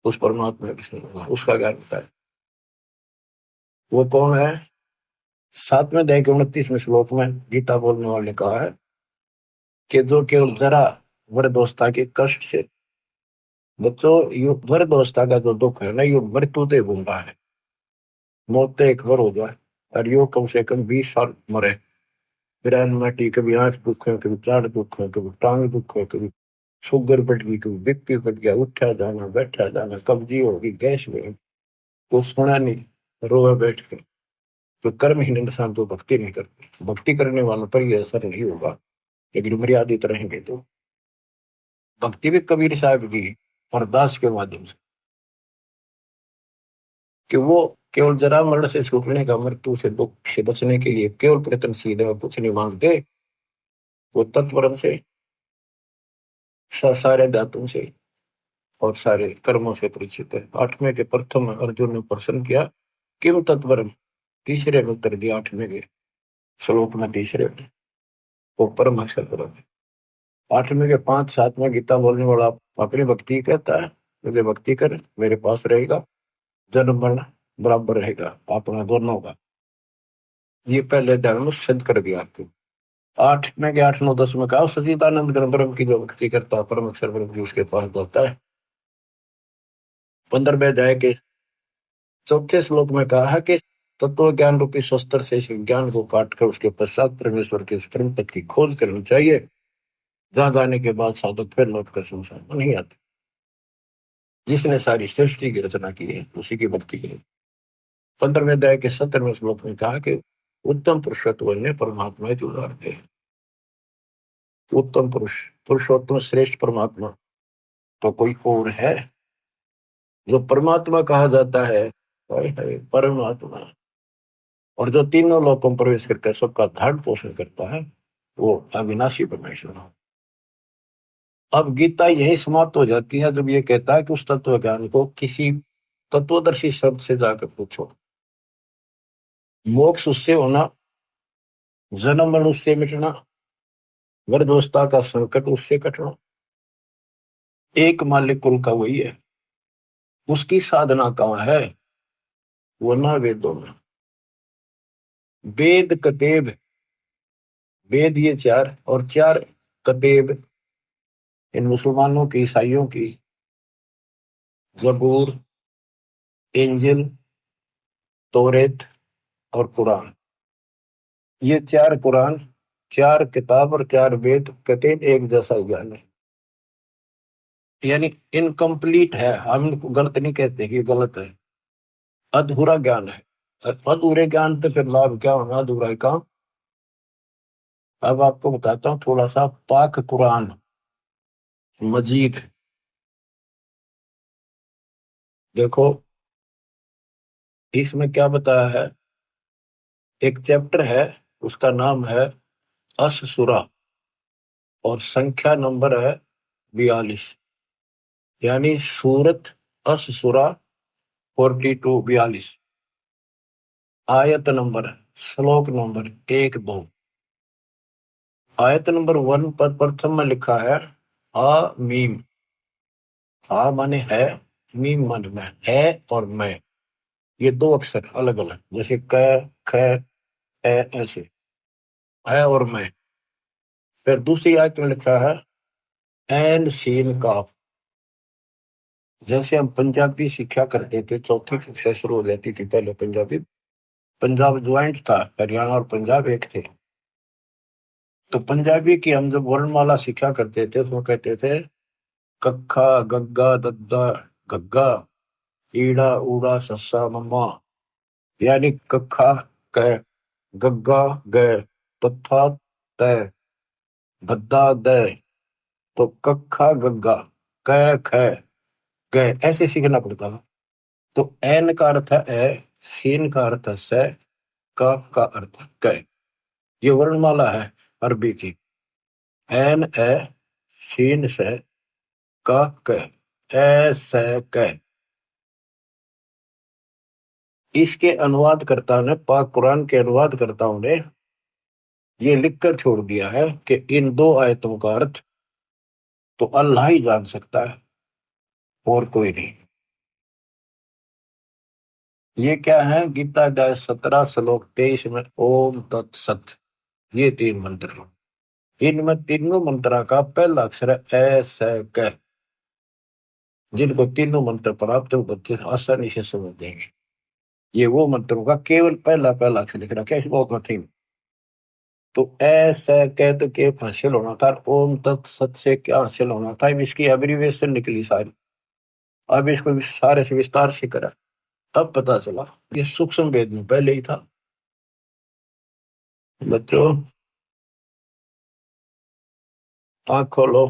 उस परमात्मा का उसका ज्ञान होता है। वो कौन है? 7वें अध्याय के 29वें श्लोक में गीता बोलने वाले ने कहा है कि जो केवल जरा वृद्धावस्था के कष्ट से, बच्चों, यो वृद्धावस्था का जो दुख है ना, यो मृत्यु से घूमता है। मौत तो एक बार हो जाए और यो कम से कम 20 साल मरे, फिर एनमाटी, कभी आंख दुख है, कभी चार दुख है, कभी टांग दुख है, कभी शुगर बढ़ गई, कभी बीपी बढ़ गया, उठा जाना बैठा जाना, कब्जी होगी, गैस में, को सुना नहीं, रोए बैठ के। तो कर्महीन इंसान तो भक्ति नहीं करते, भक्ति करने वालों पर यह असर नहीं होगा, लेकिन मर्यादित रहेंगे तो। भक्ति भी कबीर साहब की अरदास के माध्यम से, कि वो केवल जरा मरण से छूटने का, मृत्यु से, दुख से बचने के लिए केवल प्रयत्नशील है और कुछ नहीं मांगते। वो तत्परम से, सारे धातुओं से और सारे कर्मों से परिचित है। 8वें के प्रथम अर्जुन ने प्रश्न किया किम तत्परम, तीसरे में उत्तर दिया 8वें के श्लोक में, तीसरे में, वो परम अक्षर परम है। 8वें के 5-7 में गीता बोलने वाला अपनी भक्ति कहता है, मुझे भक्ति कर मेरे पास रहेगा, जन्म मरण बराबर रहेगा अपना दोनों का। ये पहले अध्याय में सिद्ध कर दिया आपको। 8वें के 8, 9, 10 में कहा सचिदानंद ब्रह्म की जो भक्ति करता है परम अक्षर ब्रह्म जी उसके पास होता है। 15वें अध्याय के 4 श्लोक में कहा है कि तत्व ज्ञान रूपी शस्त्र से इस ज्ञान को काट कर उसके पश्चात परमेश्वर के परम पद की खोज करनी चाहिए, जहां जाने के बाद साधक फिर लौट कर संसार में नहीं आते। जिसने सारी सृष्टि की रचना की है उसी की भक्ति की। 15वें अध्याय के 17वें श्लोक में कहा कि उत्तम पुरुषत्व ने परमात्मा की उदारते हैं। उत्तम पुरुष, पुरुषोत्तम श्रेष्ठ परमात्मा तो कोई और है? जो परमात्मा कहा जाता है परमात्मा, और जो तीनों लोकों में प्रवेश करके सबका धारण पोषण करता है, वो अविनाशी परमेश्वर है। अब गीता यही समाप्त हो जाती है जब ये कहता है कि उस तत्व ज्ञान को किसी तत्वदर्शी शब्द से जाकर पूछो। मोक्ष उससे होना, जन्म मरण उससे मिटना, वृद्धावस्था का संकट उससे कटना, एक मालिक कुल का वही है। उसकी साधना कहाँ है? वो ना वेदों में। वेद कतेब, वेद ये 4 और 4 कतेब इन मुसलमानों की, ईसाइयों की, जबूर, इंजिल, तौरेत और कुरान। ये 4 कुरान, 4 किताब और 4 वेद कतेब एक जैसा ज्ञान है, यानी इनकम्प्लीट है। हम गलत नहीं कहते कि गलत है, अधूरा ज्ञान है। अधूरे ज्ञान तो फिर लाभ क्या होगा, अधूरा ही काम। अब आपको बताता हूँ थोड़ा सा पाक कुरान मजीद। देखो इसमें क्या बताया है। एक चैप्टर है, उसका नाम है अश सूरा और संख्या नंबर है 42, यानी सूरत अश सूरा 42, आयत नंबर, श्लोक नंबर 1-2। आयत नंबर 1 पर प्रथम में लिखा है आ मीम। आ माने है, मीम माने मैं, है और मैं, ये 2 अक्षर अलग अलग, जैसे क, ख, ए, ऐसे है और मैं। फिर दूसरी आयत में लिखा है एन सीन काफ। जैसे हम पंजाबी सीखा करते थे, चौथी कक्षा शुरू हो जाती थी पहले पंजाबी, पंजाब ज्वाइंट था, हरियाणा और पंजाब एक थे। तो पंजाबी की हम जब वर्णमाला सीखा करते थे तो कहते थे कक्खा गग्गा दद्दा गग्गा, ईड़ा ऊड़ा सस्सा मम्मा, यानी कक्खा क, गग्गा ग, तथा तय, गद्दा दय। तो कक्खा गग्गा, क ख ग, ऐसे सीखना पड़ता था। तो एन का अर्थ है ए, सीन का अर्थ है से, का अर्थ है क। ये वर्णमाला है अरबी की, एन ए, सीन से, का क, ए से क। इसके अनुवाद करता ने, पाक कुरान के अनुवाद करताओं ने ये लिखकर छोड़ दिया है कि इन दो आयतों का अर्थ तो अल्लाह ही जान सकता है और कोई नहीं। ये क्या है? गीता अध्याय 17 श्लोक 23 में ओम तत्सत, ये तीन मंत्र हैं। इनमें तीनों मंत्रा का पहला अक्षर है एस क। जिनको तीनों मंत्र प्राप्त है वो बच्चे आसानी से समझ देंगे। ये वो मंत्रों का केवल पहला पहला अक्षर लिख रखा है, इसमें और नथिंग। तो ऐसा कह तो के हासिल होना था, ओम तत्सत से क्या हासिल होना था, अब इसकी एब्रीविएशन निकली सारी। अब इसको सारे से विस्तार से करा, अब पता चला ये सूक्ष्म वेद में पहले ही था। बच्चों आंख खोलो,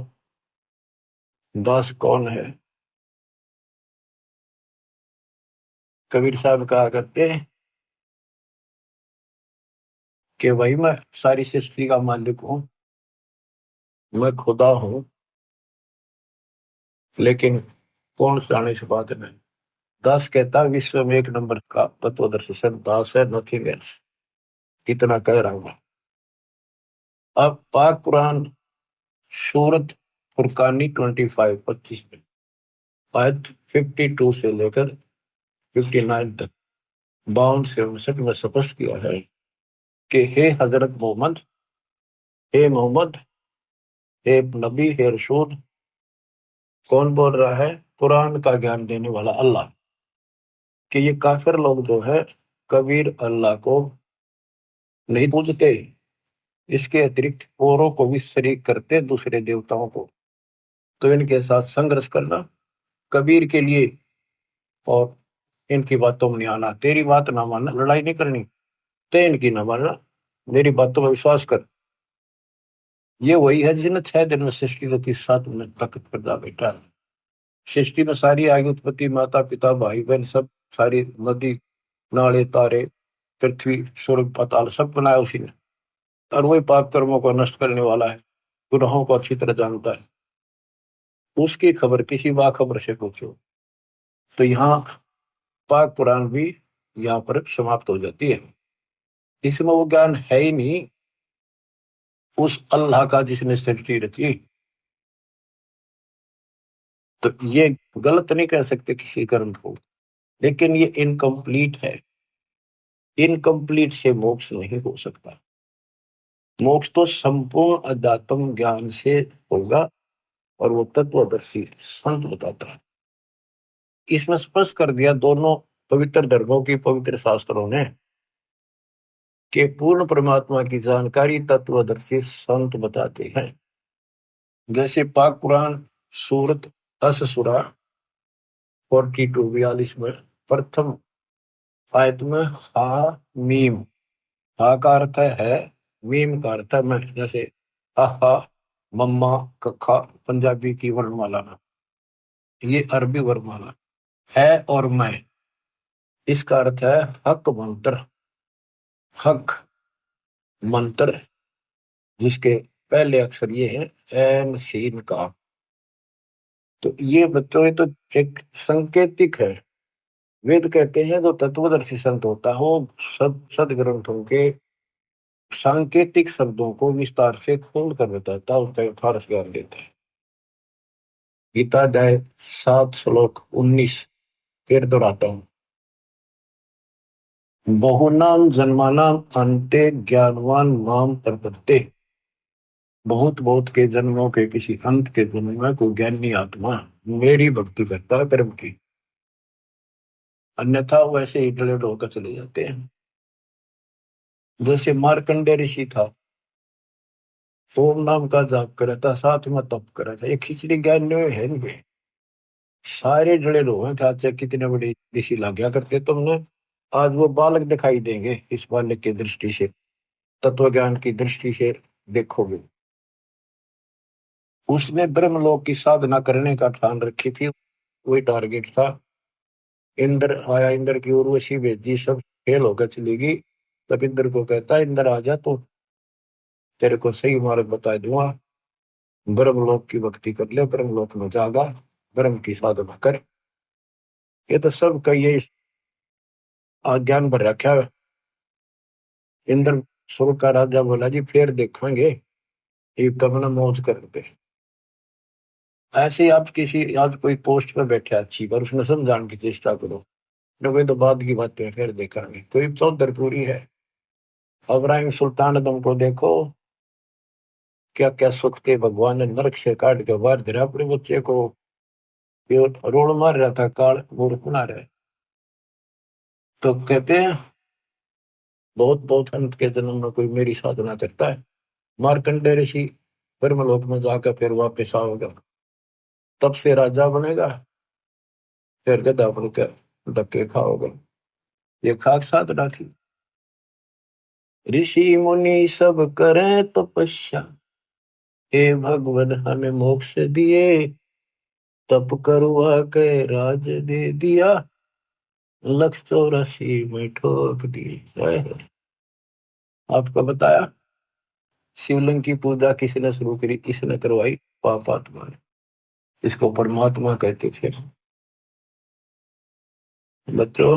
दास कौन है? कबीर साहब कहा करते हैं कि वही मैं सारी सृष्टि का मालिक हूं, मैं खुदा हूं, लेकिन कौन जाने से बात नहीं। दास कहता विश्व में एक नंबर का तत्वदर्शी संत दास है, नथिंग एल्स। इतना कह रहा हूं मैं। अब पाक कुरान सूरत फुरकानी 25 में आयत 52 से लेकर 59 तक 52 से 59 में स्पष्ट किया है कि हे हजरत मोहम्मद, हे मोहम्मद, हे नबी, हे रसूल। कौन बोल रहा है? कुरान का ज्ञान देने वाला अल्लाह। कि ये काफिर लोग जो है कबीर अल्लाह को नहीं पूजते, इसके अतिरिक्त औरों को भी शरीक करते, दूसरे देवताओं को। तो इनके साथ संघर्ष करना कबीर के लिए, और इनकी बातों में नहीं आना। तेरी बात ना मानना, लड़ाई नहीं करनी, ते इनकी ना मानना, मेरी बातों में विश्वास कर। ये वही है जिसने 6 दिन में सृष्टि रची, 7 दिन तक पैदा बैठा। सृष्टि में सारी आगे उत्पत्ति, माता पिता भाई बहन सब, सारी नदी नाले तारे पृथ्वी स्वर्ग पाताल सब बनाया उसी ने। और वही पाप कर्मों को नष्ट करने वाला है, गुनाहों को अच्छी तरह जानता है। उसकी खबर किसी बाखबर से पूछो। तो यहाँ पाक कुरान भी यहाँ पर समाप्त हो जाती है। इसमें वो ज्ञान है ही नहीं उस अल्लाह का जिसने सृष्टि रची। तो ये गलत नहीं कह सकते किसी ग्रंथ को, लेकिन ये इनकम्प्लीट है। इनकम्प्लीट से मोक्ष नहीं हो सकता। मोक्ष तो संपूर्ण अध्यात्म ज्ञान से होगा, और वो तत्वदर्शी संत बताता है। इसमें स्पष्ट कर दिया दोनों पवित्र धर्मों की पवित्र शास्त्रों ने कि पूर्ण परमात्मा की जानकारी तत्वदर्शी संत बताते हैं। जैसे पाक कुरान सूरत अस-सूरा 42 में प्रथम आयत में हा मीम, हा का अर्थ है, मीम का अर्थ है मैं। जैसे आहा, मम्मा, कखा पंजाबी की वर्णमाला में, ये अरबी वर्णमाला है। और मैं, इसका अर्थ है हक मंत्र। हक मंत्र जिसके पहले अक्षर ये है एन सीन का। तो ये बच्चों, ये तो एक संकेतिक है। वेद कहते हैं जो तत्वदर्शी संत होता है वो सदग्रंथों के सांकेतिक शब्दों को विस्तार से खोल कर बताता है, उसका यथार्थ ज्ञान देता है। गीता अध्याय 7 श्लोक 19 फिर दोहराता हूँ। बहुनाम जन्मानाम अन्ते ज्ञानवान माम प्रपद्ये। बहुत बहुत के जन्मों के किसी अंत के जन्म में कोई ज्ञानी आत्मा मेरी भक्ति करता है कर्म की, अन्यथा वैसे ही डलेड होकर चले जाते हैं। जैसे मार्कंडे ऋषि था, ओम नाम का जाप करा था, साथ में तप करा था। ये खिचड़ी ज्ञान है नहीं, सारे जड़े लोग हैं। चाहे कितने बड़े ऋषि लग गया करते तुमने, आज वो बालक दिखाई देंगे। इस बालक की दृष्टि से, तत्व ज्ञान की दृष्टि से देखोगे। उसने ब्रह्मलोक की साधना करने का ठान रखी थी, वही टारगेट था। इंद्र आया, इंद्र की उर्वशी भेजी, सब फेल होकर चलेगी। तब इंद्र को कहता है, इंद्र आजा तो तेरे को सही मार्ग बता दूंगा। ब्रह्मलोक की भक्ति कर ले, ब्रह्मलोक में जागा, ब्रह्म की साधना कर। ये तो सब का ये ज्ञान भर रखा है। इंद्र स्वर्ग का राजा बोला जी फिर देखेंगे, ये तब ना मौज करते। ऐसे ही आप किसी आज कोई पोस्ट पर बैठे अच्छी पर उसमें समझाने की चेष्टा करो, न कोई तो बाद की बातें फिर देखेंगे। कोई चौधरपुरी है, इब्राहिम सुल्तान तुमको देखो, क्या क्या सुख थे, भगवान ने नरक से काट के बाहर गिरा अपने बच्चे को, ये रोड मार रहा था, काल मूर्ख बना रहे। तो कहते हैं बहुत बहुत अंत के जन्म में कोई मेरी साधना करता है, मार्कंडे ऋषि ब्रह्मलोक में जाकर फिर वापस आओगे, तब से राजा बनेगा, फिर गधा बन के धक्के खाओगे। ये खाक साधना थी। ऋषि मुनि सब करें तपस्या, हे भगवान हमें मोक्ष दिए, तप करवा के राज दे दिया, 184 में ठोक दी। आपको बताया शिवलिंग की पूजा किसने शुरू करी, किसने करवाई? पापात्मा ने। इसको परमात्मा कहते थे। बच्चों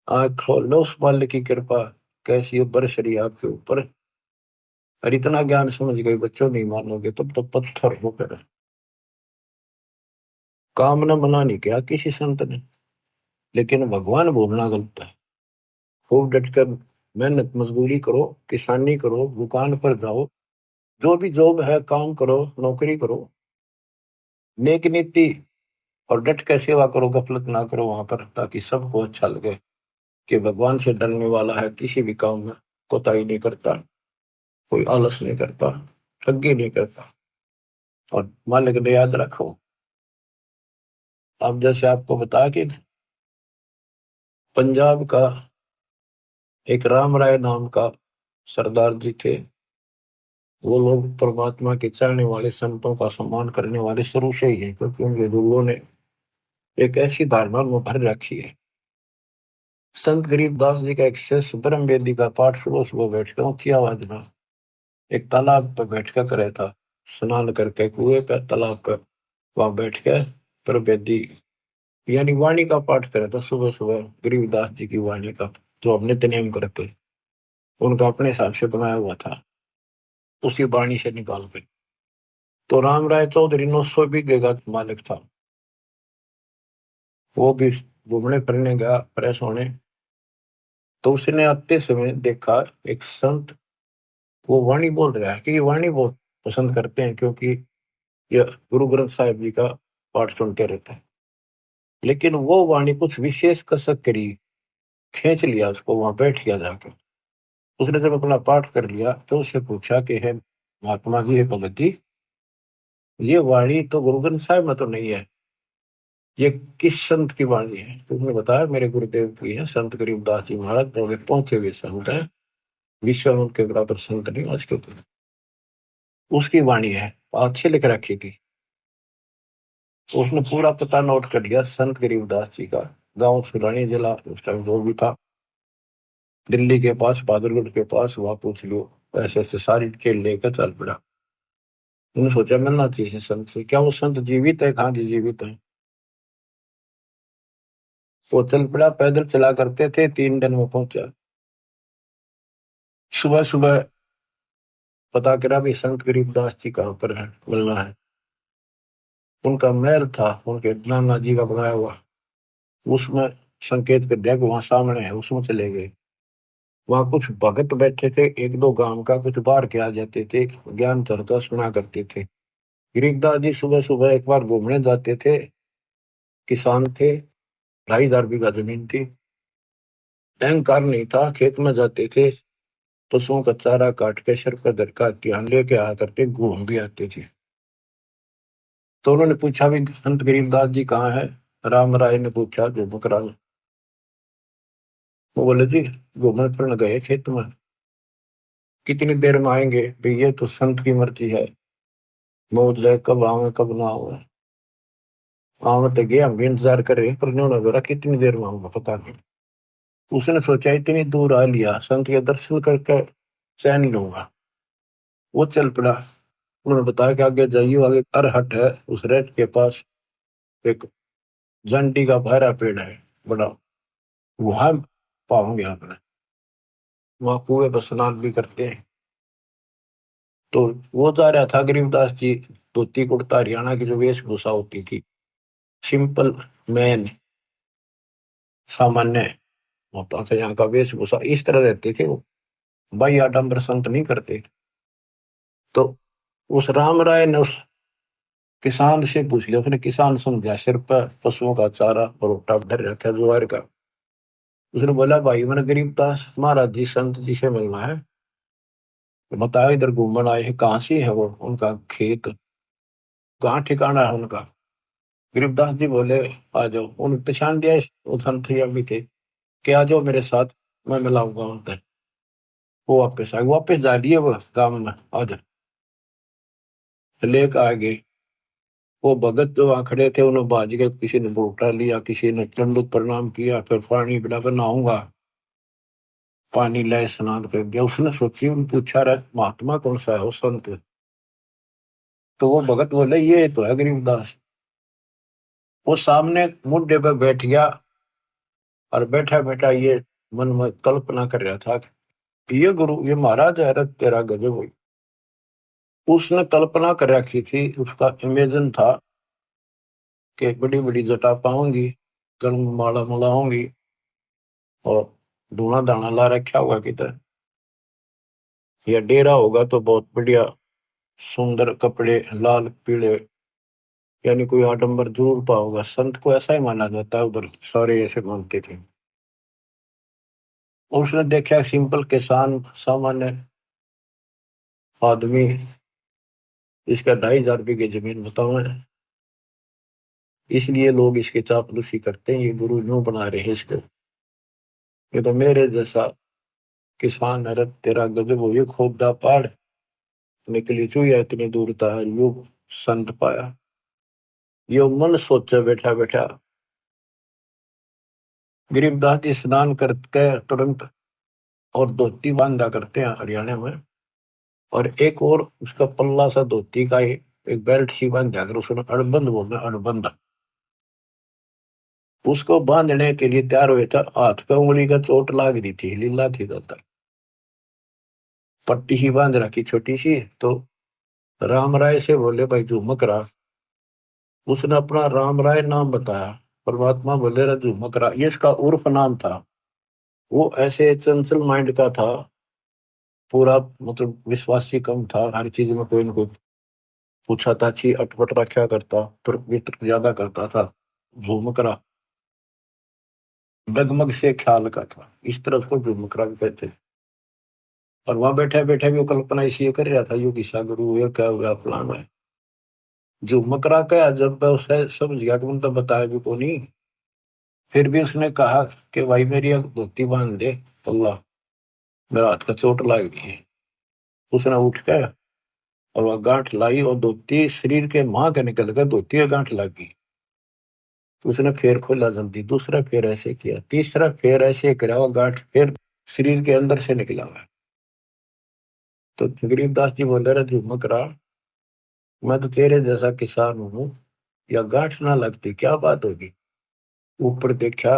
आँख खोल लो, उस मालिक की कृपा कैसी बरस रही आपके ऊपर। और इतना ज्ञान समझ गए बच्चों, नहीं मानोगे तब तो पत्थर हो कर। काम न मना नहीं किया किसी संत ने, लेकिन भगवान बोलना गलत है। खूब डटकर मेहनत मजदूरी करो, किसानी करो, दुकान पर जाओ, जो भी जॉब है काम करो, नौकरी करो, नेक नीति और डट कर सेवा करो, गफलत ना करो वहां पर, ताकि सबको अच्छा लगे कि भगवान से डरने वाला है, किसी भी काम में कोताही नहीं करता, कोई आलस नहीं करता, ठगी नहीं करता। और मालिक ने याद रखो, अब जैसे आपको बता कि पंजाब का एक राम राय नाम का सरदार जी थे। वो लोग परमात्मा के चाहने वाले, संतों का सम्मान करने वाले शुरू से ही हैं, क्योंकि उनके गुरुओं ने एक ऐसी धारणा में भर रखी है। संत गरीबदास जी का एक शिष्य ब्रह्म वेदी का पाठ सुबह सुबह बैठकर ऊंची आवाज में एक तालाब पर बैठकर करे था, स्नान करके कुएं पर तालाब पर वहां बैठ के ब्रह्म वेदी यानी वाणी का पाठ करे था सुबह सुबह, गरीबदास जी की वाणी का, जो हम नित्य नेम करते, उनका अपने हिसाब से बनाया हुआ था, उसी वाणी से निकाल कर। तो राम राय चौधरी 900 बीघे का मालिक था। वो भी घूमने फिरने गया फ्रेश होने, तो उसने आते समय देखा एक संत, वो वाणी बोल रहा है कि ये वाणी बहुत पसंद करते हैं, क्योंकि ये गुरु ग्रंथ साहिब जी का पाठ सुनते रहते हैं। लेकिन वो वाणी कुछ विशेष कसक करी, खींच लिया उसको, वहां बैठ गया जाकर। उसने जब अपना पाठ कर लिया तो उससे पूछा कि है महात्मा जी, है भगत जी, ये वाणी तो गुरु ग्रंथ साहिब में तो नहीं है, ये किस संत की वाणी है? तो उसने बताया मेरे गुरुदेव की है, संत गरीबदास जी महाराज, बड़े पहुंचे हुए संत है, विश्व में उनके बराबर संत नहीं आज के दिन। उसकी वाणी है, अच्छी लिख रखी थी। तो उसने पूरा पता नोट कर लिया संत गरीबदास जी का, गांव सुलानी जिला उस टाइम जो भी था, दिल्ली के पास, बहादुरगढ़ के पास, वहां पूछ लो। ऐसे ऐसे सारी डिटेल लेकर चल पड़ा। उन्होंने सोचा मिलना चाहिए संत से, क्या वो संत जीवित है? कहाँ जी जीवित है। वो चल पड़ा, पैदल चला करते थे, 3 दिन में पहुंचा। सुबह सुबह पता करा भी संत गरीबदास जी कहाँ पर है, मिलना है। उनका महल था, उनके नाना जी का बनाया हुआ, उसमें संकेत कर दिया कि वहां सामने है, उसमें चले गए। वहां कुछ भगत बैठे थे, एक दो गांव का, कुछ बाहर के आ जाते थे, ज्ञान चर्चा सुना करते थे। गरीबदास जी सुबह सुबह एक बार घूमने जाते थे, किसान थे, 2,500 बीघा जमीन थी, अहंकार नहीं था, खेत में जाते थे, पशुओं का चारा काट के सर पर धरका ध्यान लेके आया करते, घूम भी आते थे। तो उन्होंने पूछा भी संत गरीबदास जी कहाँ है? राम राय ने पूछा, जो बकराल। वो बोले जी घूमने फिरने गए खेत में। कितनी देर में आएंगे? भाई ये तो संत की मर्जी है, मौज है, कब आवे कब ना आवे। आवे तो गए, हम भी इंतजार कर रहे हैं, पर उन्होंने बोला कितनी देर में आऊंगा पता नहीं। उसने सोचा इतनी दूर आ लिया, संत के दर्शन करके चैन लूंगा। वो चल पड़ा। उन्होंने बताया कि आगे जाइए, आगे अरहट है, उस रेट के पास एक जंडी का बहरा पेड़ है बड़ा, वहां पाओगे आपने। वहां कुएं पर स्नान भी करते हैं। तो वो जा रहा था गरीबदास जी, धोती कुर्ता हरियाणा की जो वेशभूषा होती थी, सिंपल मैन, सामान्य होता था यहाँ का वेशभूषा, इस तरह रहते थे वो, भाई आडम्बर संत नहीं करते। तो उस राम राय ने उस किसान से पूछ लिया, उसने किसान समझा, सिर पर पशुओं का चारा और रोटा धर रखा ज्वार का। उसने बोला भाई मैंने गरीबदास महाराज जी संत जी से मिलना है, तो बताया इधर घूमन आए हैं, कहाँ से है वो, उनका खेत कहाँ ठिकाना है उनका। गरीबदास जी बोले आ जाओ, उन पहचान दिया, वो संत भी थे कि आ जाओ मेरे साथ, मैं मिलाऊंगा उनसे। वो वापस आए, वापस जा लिए वो काम में, आज लेकर आ गए। वो भगत जो वहां खड़े थे उन्होंने बाज गए, किसी ने बोटा लिया, किसी ने दंडोत प्रणाम किया, फिर पानी पिलाकर नहाऊंगा, पानी लाए स्नान कर दिया। उसने सोची, उन पूछा रहा महात्मा कौन सा है वो संत, तो वो भगत बोले ये तो है गरीबदास। वो सामने मुड्डे पे बैठ गया और बैठा बैठा ये मन में कल्पना कर रहा था कि ये गुरु, ये महाराज है, रत तेरा गजब हुई। उसने कल्पना कर रखी थी, उसका इमेजिन था कि बड़ी बड़ी जटा पाऊंगी, गल में माला मलाऊंगी, और धूना दाना ला रखा होगा किधर, या डेरा होगा तो बहुत बढ़िया सुंदर कपड़े लाल पीले, यानी कोई आडंबर जरूर पाओगा। संत को ऐसा ही माना जाता है, उधर सारे ऐसे मानते थे। और उसने देखा सिंपल किसान, सामान्य आदमी, इसका 2,500 बीघे जमीन बताओ है, इसलिए लोग इसकी चापलूसी करते हैं, ये गुरु यूं बना रहे हैं इसको, ये तो मेरे जैसा किसान है, रत तेरा गजब हो, ये खोदा पहाड़ निकली चुया इतनी दूर था, यू संत पाया। यो मन सोचा बैठा बैठा, गरीबदास जी स्नान करके तुरंत और धोती बांधा करते हैं हरियाणा में, और एक और उसका पल्ला सा धोती का एक बेल्ट सी बांध जाकर उसने अड़बंद बोलना, अड़बंद, उसको बांधने के लिए तैयार हुए था। हाथ पे उंगली का चोट लाग रही थी, लीला थी ज्यादा, पट्टी ही बांध रखी छोटी सी। तो राम राय से बोले भाई झुमक रहा, उसने अपना राम राय नाम बताया। परमात्मा बोले रहा झुमक रहा, ये इसका उर्फ नाम था। वो ऐसे चंचल माइंड का था, पूरा मतलब विश्वासी कम था, हर चीज में कोई ना कोई पूछा था, छी अटपट रखा करता, तुर्क वितर्क ज्यादा करता था, झुमकरा डगमग से ख्याल का था, इस तरह उसको झुमकरा भी कहते थे। और वहां बैठे बैठे भी वो कल्पना इसलिए कर रहा था, यो किसा गुरु ये क्या हुआ प्लान है। झुमकरा का जब मैं उसे समझ गया कि तो बताया भी को नहीं, फिर भी उसने कहा कि भाई मेरी एक धोती बांध दे, अल्लाह मेरा हाथ का चोट लग गई है। उसने उठ के और वह गांठ लाई, और धोती शरीर के मां के निकल गए, धोती में गांठ लग गई। तो उसने फिर खोला जल्दी, दूसरा फिर ऐसे किया, तीसरा फिर ऐसे करा, वो गांठ फिर शरीर के अंदर से निकला हुआ। तो गरीबदास जी बोले रहे झुमक रहा, मैं तो तेरे जैसा किसान हूं, या गांठ ना लगती क्या बात होगी। ऊपर देखा,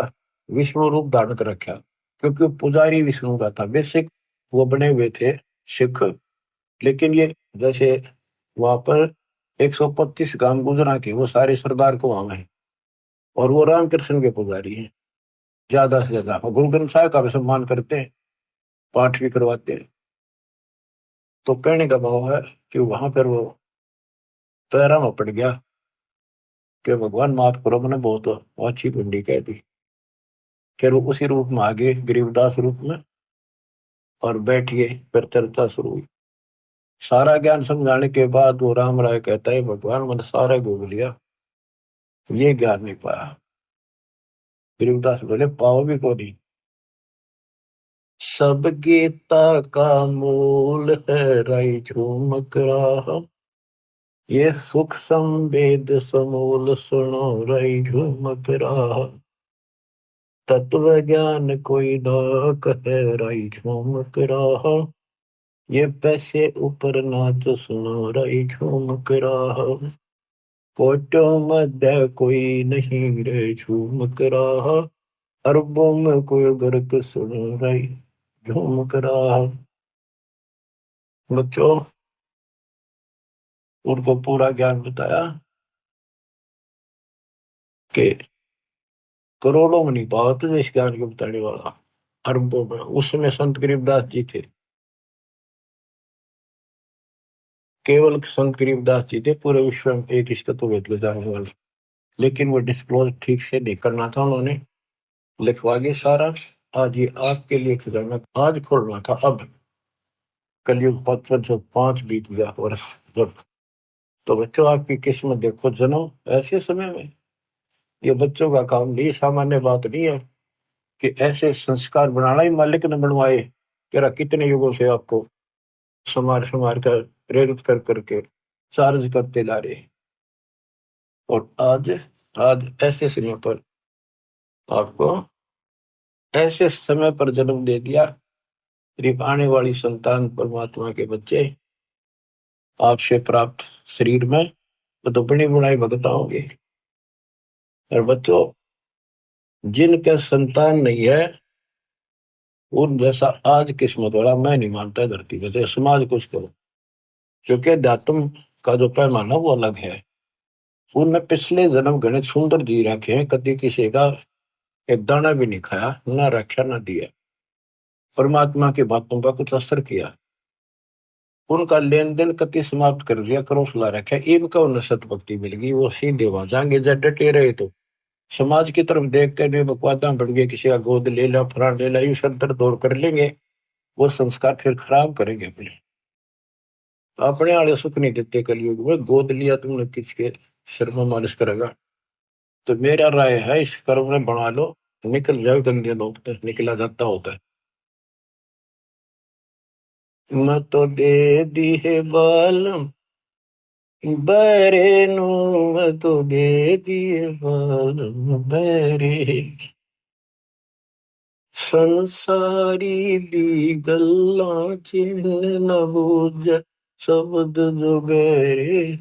विष्णु रूप धारण कर रखा, क्योंकि पुजारी विष्णु का था बेसिक, वो बने हुए थे सिख। लेकिन ये जैसे वहां पर 125 गांव गुजरा के वो सारे सरदार को वहां है, और वो रामकृष्ण के पुजारी हैं ज्यादा से ज्यादा, और गुरु ग्रंथ साहिब का भी सम्मान करते हैं, पाठ भी करवाते हैं। तो कहने का भाव है कि वहां पर वो पैरा में पड़ गया कि भगवान माफ करो, मैंने बहुत अच्छी कुंडी कह दी। फिर वो उसी रूप में आ गए, गरीबदास रूप में, और बैठ गए, फिर चर्चा शुरू हुई। सारा ज्ञान समझाने के बाद वो राम राय कहता है भगवान मैंने सारा घूम लिया, ये ज्ञान नहीं पाया। गरीबदास बोले पाओ भी को नहीं। सब गीता का मूल है राई झूमक राह, ये सुख संवेद समूल सुनो राई झूमक राह, तत्व ज्ञान कोई ना कहे राई झूमक राह, ये पैसे ऊपर नाच सुनो राई झूमक राह, कोटों मध्य कोई नहीं रे झूमक राह, अरबों में कोई गर्क सुनो राई झूम कर रहा। बच्चों, उनको पूरा ज्ञान बताया कि करोड़ों में नहीं पाओ तो इस ज्ञान को बताने वाला, अरबों में। उस समय संत गरीबदास जी थे, केवल संत गरीबदास जी थे पूरे विश्व में एक रिश्ता तो वेद ले जाने वाले। लेकिन वो डिस्क्लोज ठीक से नहीं करना था उन्होंने, लिखवा के सारा। आज ये आपके लिए खजाना आज खोलना था। अब कलयुग 5 बीत गया वर्ष जब। तो बच्चों, आपकी किस्मत देखो, जन्म ऐसे समय में। ये बच्चों का काम नहीं, सामान्य बात नहीं है कि ऐसे संस्कार बनाना ही मालिक ने बनवाए। तेरा कितने युगों से आपको संवार संवार कर, प्रेरित कर करके चार्ज करते ला रहे। और आज आज ऐसे समय पर आपको ऐसे समय पर जन्म दे दिया। सिर्फ आने वाली संतान परमात्मा के बच्चे आपसे प्राप्त शरीर में तो बड़ी बुढ़ाई भगता होंगे। और बच्चों, जिनके संतान नहीं है उन जैसा आज किस्मत वाला मैं नहीं मानता धरती में। तो समाज कुछ करो, क्योंकि अध्यात्म का जो पैमाना वो अलग है। उनने पिछले जन्म गणित सुंदर जी रखे हैं, कभी किसी का एक दाना भी नहीं खाया, ना रक्षा ना दिया, परमात्मा की बातों का कुछ असर किया, उनका लेन देन कति समाप्त कर दिया, करोसला रखा। इनका उन्हें सतभक्ति मिल गई, वो सीधे वहां जाएंगे। जब डटे रहे तो समाज की तरफ देखते हुए बकवादा बढ़ गए, किसी का गोद ले ला, फरान ले ला, यूं सर दौड़ कर लेंगे। वो संस्कार फिर खराब करेंगे अपने। अपने वाले सुख नहीं देते कलयुग में। गोद लिया तुमने किसके सिर में मालिश करेगा। तो मेरा राय है, इस कर्म में बना लो, निकल जाओ गंदे लोग तक, निकला जाता होता है। मैं तो दे दी है बालम बरे नु, मैं तो दे दिए बालम बरे। संसारी दी गल्ला चिन्ह न बूझ शब्द जो गहरे,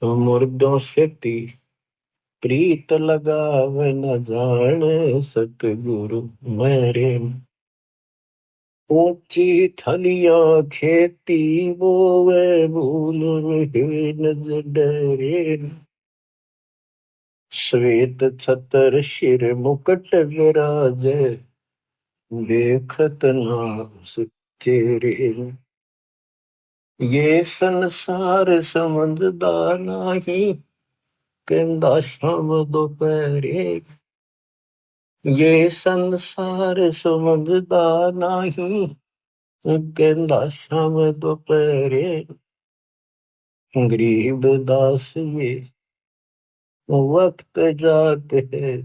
मुर्दों से ती प्रीत लगावे न जाने सतगुरु मेरे। ऊंची थलियां खेती बोवे भूल रहे नजर डरे, श्वेत छतर शिर मुकुट विराजे, देखत नास चेहरे। ये संसार समझदा नहीं, कहंदा शाम दोपहरे। ये संसार समझदा नहीं, कहंदा शाम दोपहरे। गरीब दास ये वक्त जाते है,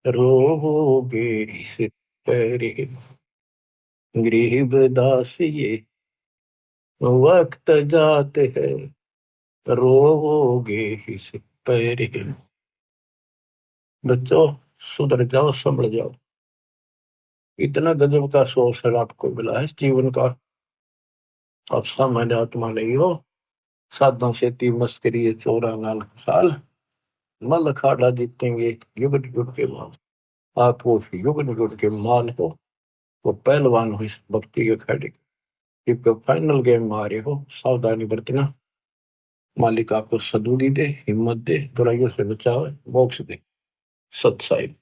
रोगे इस पैरे। गरीब दास ये वक्त जाते है, रोगे इस पैरे। बच्चों, सुधर जाओ, संभल जाओ। इतना गजब का अवसर आपको मिला है जीवन का। आप सामान्य आत्मा नहीं हो। साधना से ती मस्करी 14 साल मल अखाड़ा जीतेंगे युग युग के बाद। आप वो युग युग के मान हो, वो पहलवान हो इस भक्ति के अखाड़े के। फाइनल गेम में आ रहे हो, सावधानी बरतना। मालिक आपको सदबुद्धि दे, हिम्मत दे, बुराइयों से बचावे, मोक्ष दे। सत साहिब।